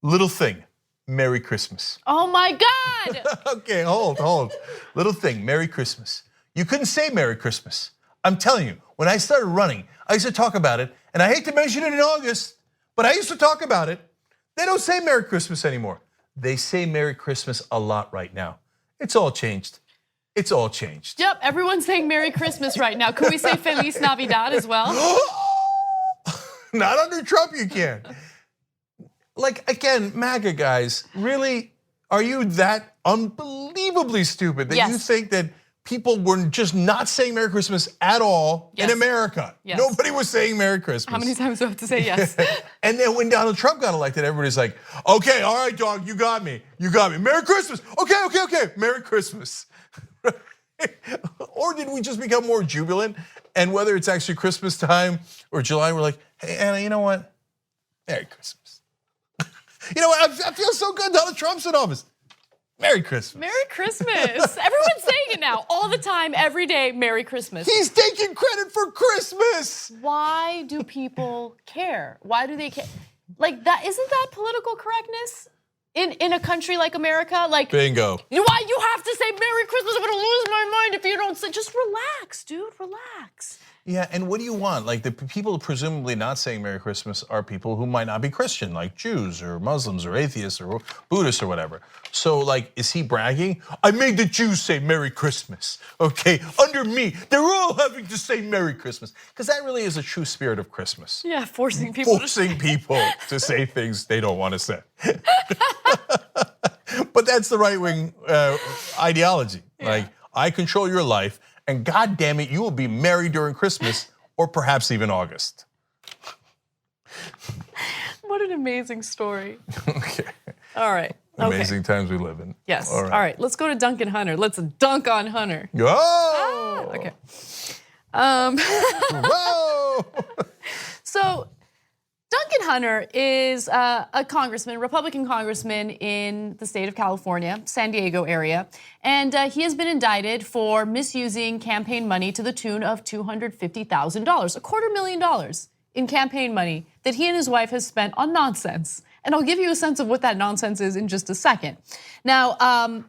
Little thing. Merry Christmas. Oh my God. Okay, hold. Little thing, Merry Christmas. You couldn't say Merry Christmas. I'm telling you, when I started running, I used to talk about it, and I hate to mention it in August, but I used to talk about it. They don't say Merry Christmas anymore. They say Merry Christmas a lot right now. It's all changed. It's all changed. Yep, everyone's saying Merry Christmas right now. Can we say Feliz Navidad as well? Not under Trump, you can't. Like, again, MAGA guys, really, are you that unbelievably stupid that you think that people were just not saying Merry Christmas at all in America? Yes. Nobody was saying Merry Christmas. How many times do I have to say yes? And then when Donald Trump got elected, everybody's like, okay, all right, dog, you got me. Merry Christmas. Okay, Merry Christmas. Or did we just become more jubilant? And whether it's actually Christmas time or July, we're like, hey, Anna, you know what? Merry Christmas. You know what? I feel so good. Donald Trump's in office. Merry Christmas. Merry Christmas. Everyone's saying it now, all the time, every day. Merry Christmas. He's taking credit for Christmas. Why do people care? Why do they care? Like that, isn't that political correctness in a country like America? Like bingo. Why you have to say Merry Christmas? I'm gonna lose my mind if you don't say. Just relax, dude. Relax. Yeah, and what do you want? Like the people presumably not saying Merry Christmas are people who might not be Christian, like Jews or Muslims or atheists or Buddhists or whatever. So like, is he bragging? I made the Jews say Merry Christmas, okay? Under me, they're all having to say Merry Christmas. Because that really is a true spirit of Christmas. Yeah, forcing people to say things they don't want to say. But that's the right-wing ideology. Yeah. Like, I control your life, and God damn it, you will be merry during Christmas or perhaps even August. What an amazing story. Okay. All right. Amazing times we live in. Yes. All right. Let's go to Duncan Hunter. Let's dunk on Hunter. Oh. Okay. Whoa. So Duncan Hunter is a congressman, Republican congressman in the state of California, San Diego area, and he has been indicted for misusing campaign money to the tune of $250,000, $250,000 in campaign money that he and his wife have spent on nonsense. And I'll give you a sense of what that nonsense is in just a second. Now,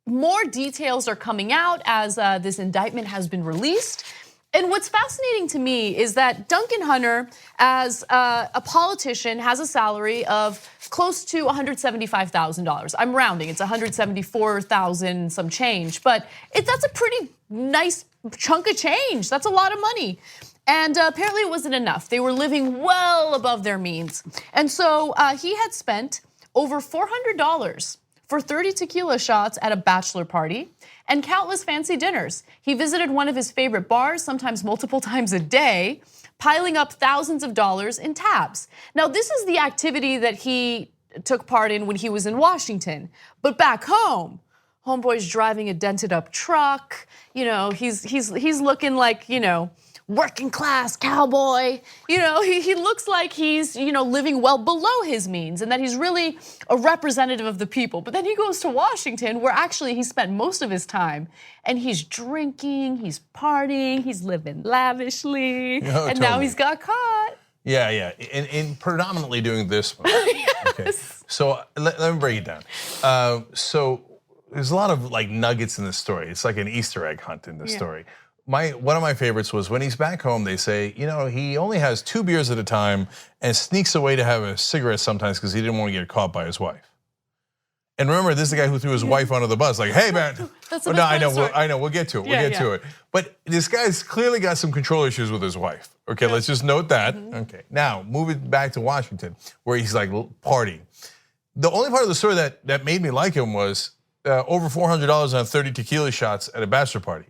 more details are coming out as this indictment has been released. And what's fascinating to me is that Duncan Hunter, as a politician, has a salary of close to $175,000. I'm rounding, it's $174,000 some change, but that's a pretty nice chunk of change. That's a lot of money. And apparently it wasn't enough. They were living well above their means. And so he had spent over $400 for 30 tequila shots at a bachelor party and countless fancy dinners. He visited one of his favorite bars, sometimes multiple times a day, piling up thousands of dollars in tabs. Now, this is the activity that he took part in when he was in Washington. But back home, homeboy's driving a dented up truck. You know, he's looking like, you know, working class cowboy. You know, he looks like he's, you know, living well below his means and that he's really a representative of the people. But then he goes to Washington where actually he spent most of his time and he's drinking, he's partying, he's living lavishly, and now he's got caught. Yeah, in predominantly doing this one. Yes. Okay. So let me break it down. So there's a lot of like nuggets in this story. It's like an Easter egg hunt in this story. One of my favorites was when he's back home, they say, you know, he only has 2 beers at a time and sneaks away to have a cigarette sometimes because he didn't want to get caught by his wife. And remember, this is the guy who threw his wife under the bus, like, hey man, no, I know, we'll get to it, we'll get to it. But this guy's clearly got some control issues with his wife. Okay, let's just note that. Okay, now moving back to Washington, where he's like partying. The only part of the story that made me like him was over $400 on 30 tequila shots at a bachelor party.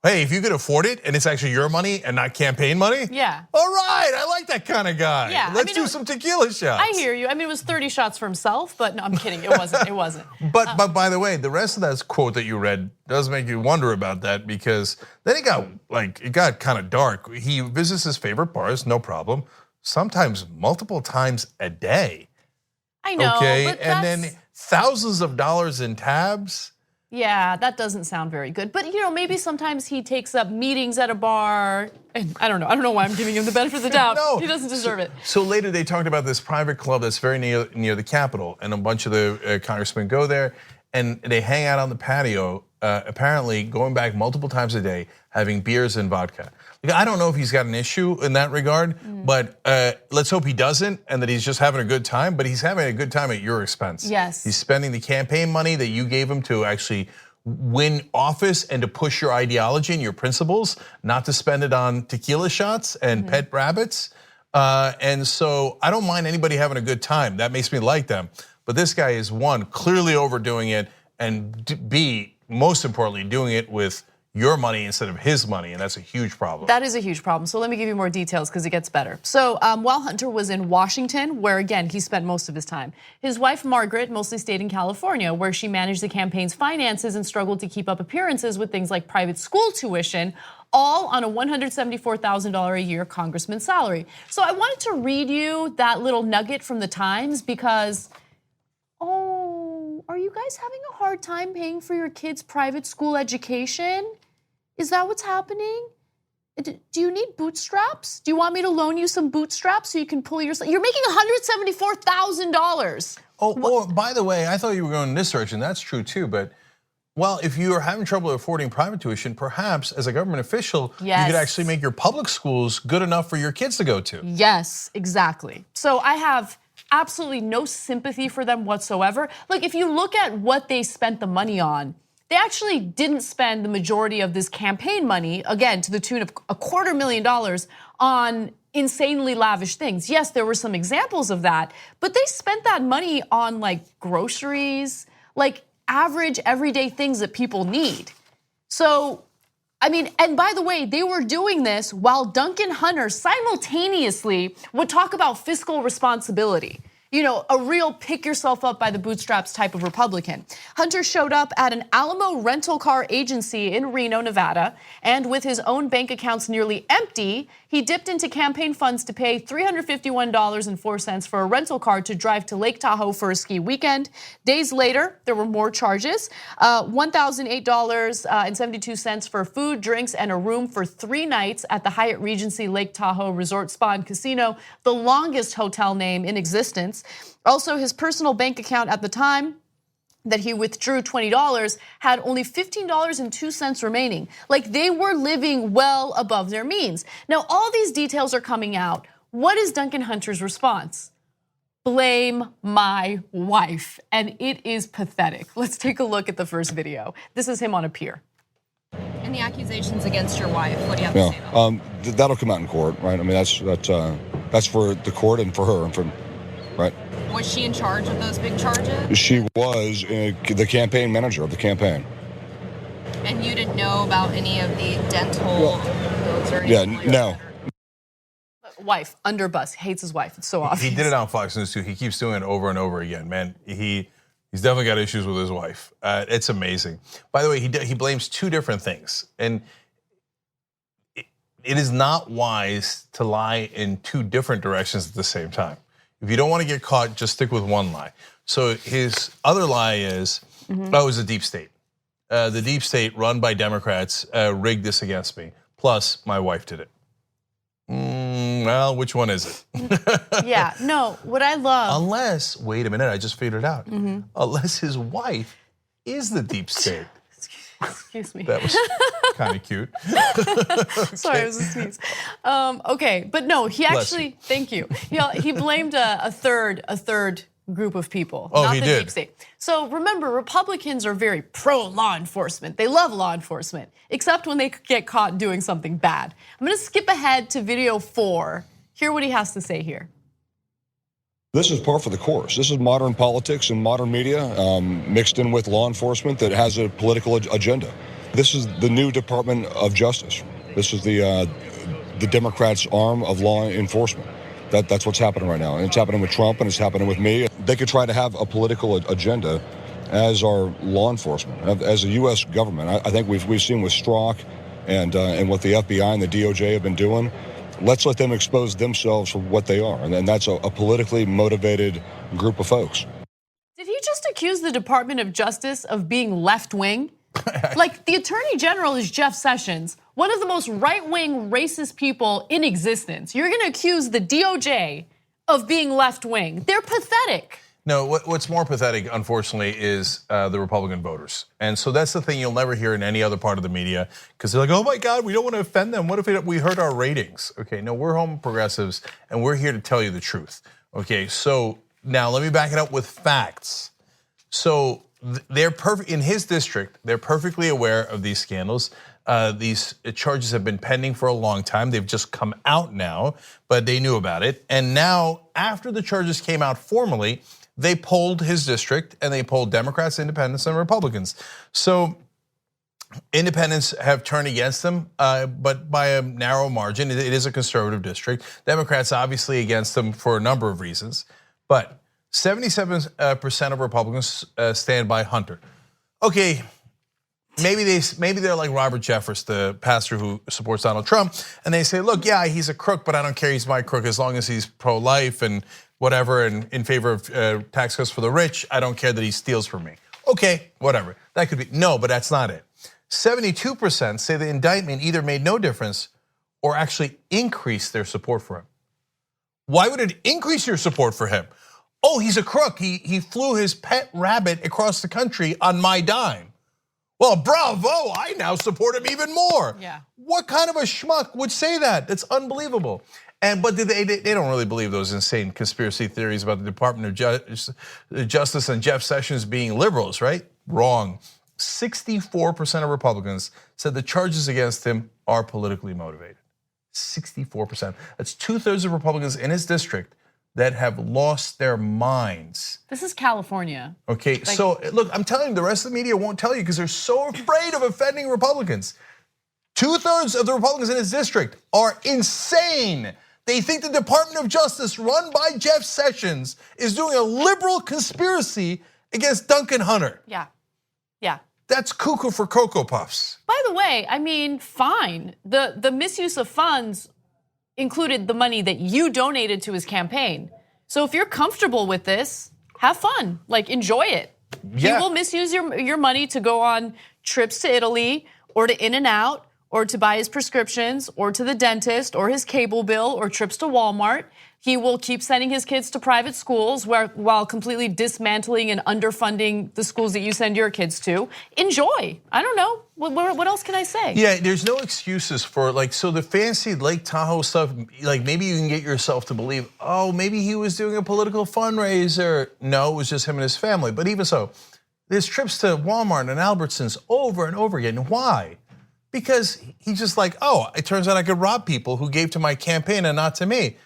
Hey, if you could afford it and it's actually your money and not campaign money, yeah. All right, I like that kind of guy. Yeah, Let's do some tequila shots. I hear you. I mean, it was 30 shots for himself, but no, I'm kidding. It wasn't. It wasn't. But by the way, the rest of that quote that you read does make you wonder about that because then it got kind of dark. He visits his favorite bars, no problem. Sometimes multiple times a day. I know. Okay, but and then thousands of dollars in tabs. Yeah, that doesn't sound very good. But you know, maybe sometimes he takes up meetings at a bar. And I don't know why I'm giving him the benefit of the doubt. No. He doesn't deserve it. So later they talked about this private club that's very near the Capitol, and a bunch of the congressmen go there and they hang out on the patio, apparently going back multiple times a day, having beers and vodka. Like, I don't know if he's got an issue in that regard, but let's hope he doesn't and that he's just having a good time, but he's having a good time at your expense. Yes. He's spending the campaign money that you gave him to actually win office and to push your ideology and your principles, not to spend it on tequila shots and pet rabbits. And so I don't mind anybody having a good time. That makes me like them. But this guy is, one, clearly overdoing it, and B, most importantly, doing it with your money instead of his money, and that's a huge problem. That is a huge problem. So let me give you more details because it gets better. So while Hunter was in Washington, where again, he spent most of his time, his wife Margaret mostly stayed in California, where she managed the campaign's finances and struggled to keep up appearances with things like private school tuition, all on a $174,000 a year congressman's salary. So I wanted to read you that little nugget from the Times because, are you guys having a hard time paying for your kids' private school education? Is that what's happening? Do you need bootstraps? Do you want me to loan you some bootstraps so you can pull yourself? You're making $174,000. Oh, by the way, I thought you were going in this direction. That's true too, but Well, if you are having trouble affording private tuition, perhaps as a government official, you Yes. could actually make your public schools good enough for your kids to go to. Yes, exactly. So I have absolutely no sympathy for them whatsoever. Look, if you look at what they spent the money on, they actually didn't spend the majority of this campaign money, again, to the tune of $250,000 on insanely lavish things. Yes, there were some examples of that, but they spent that money on like groceries, like average everyday things that people need. So, I mean, and by the way, they were doing this while Duncan Hunter simultaneously would talk about fiscal responsibility. You know, a real pick yourself up by the bootstraps type of Republican. Hunter showed up at an Alamo rental car agency in Reno, Nevada, and with his own bank accounts nearly empty, he dipped into campaign funds to pay $351.04 for a rental car to drive to Lake Tahoe for a ski weekend. Days later, there were more charges, $1,008.72 for food, drinks, and a room for 3 nights at the Hyatt Regency Lake Tahoe Resort Spa and Casino, the longest hotel name in existence. Also, his personal bank account at the time that he withdrew $20 had only $15.02 remaining. Like, they were living well above their means. Now, all these details are coming out. What is Duncan Hunter's response? Blame my wife, and it is pathetic. Let's take a look at the first video. This is him on a pier. And the accusations against your wife, what do you have to say about that? That'll come out in court, right? I mean, that's for the court and for her and for. Right. Was she in charge of those big charges? She was the campaign manager of the campaign. And you didn't know about any of the dental bills or anything? Yeah, no. Wife, under bus, hates his wife. It's so obvious. He did it on Fox News too. He keeps doing it over and over again, man. He's definitely got issues with his wife. It's amazing. By the way, he blames 2 different things. And it is not wise to lie in 2 different directions at the same time. If you don't want to get caught, just stick with one lie. So his other lie is, it was the deep state. The deep state run by Democrats rigged this against me. Plus, my wife did it. Well, which one is it? Yeah, no, what I love. Unless, wait a minute, I just figured it out. Unless his wife is the deep state. Excuse me. That was kind of cute. Sorry, it was a sneeze. Okay, but no, he actually, thank you. He blamed a third group of people, not he the did. deep state. So remember, Republicans are very pro law enforcement. They love law enforcement, except when they get caught doing something bad. I'm gonna skip ahead to video 4. Hear what he has to say here. This is par for the course. This is modern politics and modern media mixed in with law enforcement that has a political agenda. This is the new Department of Justice. This is the Democrats' arm of law enforcement. That's what's happening right now. And it's happening with Trump and it's happening with me. They could try to have a political agenda as our law enforcement, as a U.S. government. I think we've seen with Strzok and what the FBI and the DOJ have been doing. Let's let them expose themselves for what they are. And that's a politically motivated group of folks. Did he just accuse the Department of Justice of being left-wing? Like, the Attorney General is Jeff Sessions, one of the most right-wing racist people in existence. You're gonna accuse the DOJ of being left-wing. They're pathetic. No, what's more pathetic, unfortunately, is the Republican voters. And so that's the thing you'll never hear in any other part of the media, because they're like, oh my God, we don't want to offend them. What if we hurt our ratings? Okay, no, we're home progressives, and we're here to tell you the truth. Okay, so now let me back it up with facts. So they're perfect, in his district, they're perfectly aware of these scandals. These charges have been pending for a long time. They've just come out now, but they knew about it. And now, after the charges came out formally, they polled his district and they polled Democrats, Independents, and Republicans. So Independents have turned against them, but by a narrow margin. It is a conservative district. Democrats obviously against them for a number of reasons, but 77% of Republicans stand by Hunter. Okay, maybe they're like Robert Jeffress, the pastor who supports Donald Trump, and they say, look, yeah, he's a crook, but I don't care, he's my crook as long as he's pro-life and whatever, and in favor of tax cuts for the rich. I don't care that he steals from me. Okay, whatever, that could be, no, but that's not it. 72% say the indictment either made no difference or actually increased their support for him. Why would it increase your support for him? Oh, he's a crook, he flew his pet rabbit across the country on my dime. well, bravo, I now support him even more. Yeah. What kind of a schmuck would say that? That's unbelievable. But they don't really believe those insane conspiracy theories about the Department of Justice and Jeff Sessions being liberals, right? Wrong. 64% of Republicans said the charges against him are politically motivated. 64%. That's 2/3 of Republicans in his district that have lost their minds. This is California. Okay, so look, I'm telling you, the rest of the media won't tell you because they're so afraid of offending Republicans. 2/3 of the Republicans in his district are insane. They think the Department of Justice, run by Jeff Sessions, is doing a liberal conspiracy against Duncan Hunter. Yeah. That's cuckoo for Cocoa Puffs. By the way, I mean, fine. The misuse of funds included the money that you donated to his campaign. So if you're comfortable with this, have fun, like enjoy it. Yeah. You will misuse your money to go on trips to Italy or to In-N-Out or to buy his prescriptions or to the dentist or his cable bill or trips to Walmart. He will keep sending his kids to private schools while completely dismantling and underfunding the schools that you send your kids to. Enjoy. I don't know. What else can I say? Yeah, there's no excuses for so the fancy Lake Tahoe stuff, like maybe you can get yourself to believe, oh, maybe he was doing a political fundraiser. No, it was just him and his family. But even so, there's trips to Walmart and Albertsons over and over again. Why? Because he's just like, oh, it turns out I could rob people who gave to my campaign and not to me.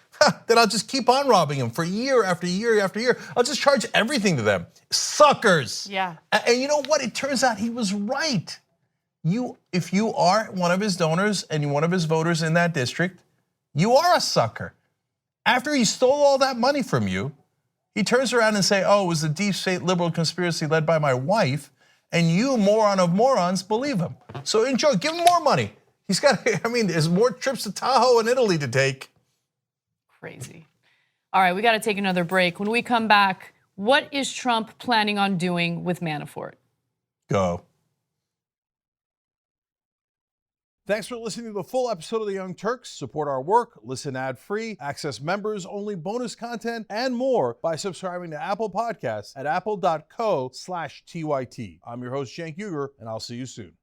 Then I'll just keep on robbing them for year after year after year. I'll just charge everything to them. Suckers. Yeah. And you know what? It turns out he was right. If you are one of his donors and you're one of his voters in that district, you are a sucker. After he stole all that money from you, he turns around and say, oh, it was a deep state liberal conspiracy led by my wife, and you, moron of morons, believe him. So enjoy, give him more money. He's got, there's more trips to Tahoe and Italy to take. Crazy. All right, we got to take another break. When we come back, what is Trump planning on doing with Manafort? Go. Thanks for listening to the full episode of The Young Turks. Support our work, listen ad-free, access members-only bonus content, and more by subscribing to Apple Podcasts at apple.co/TYT. I'm your host, Cenk Uygur, and I'll see you soon.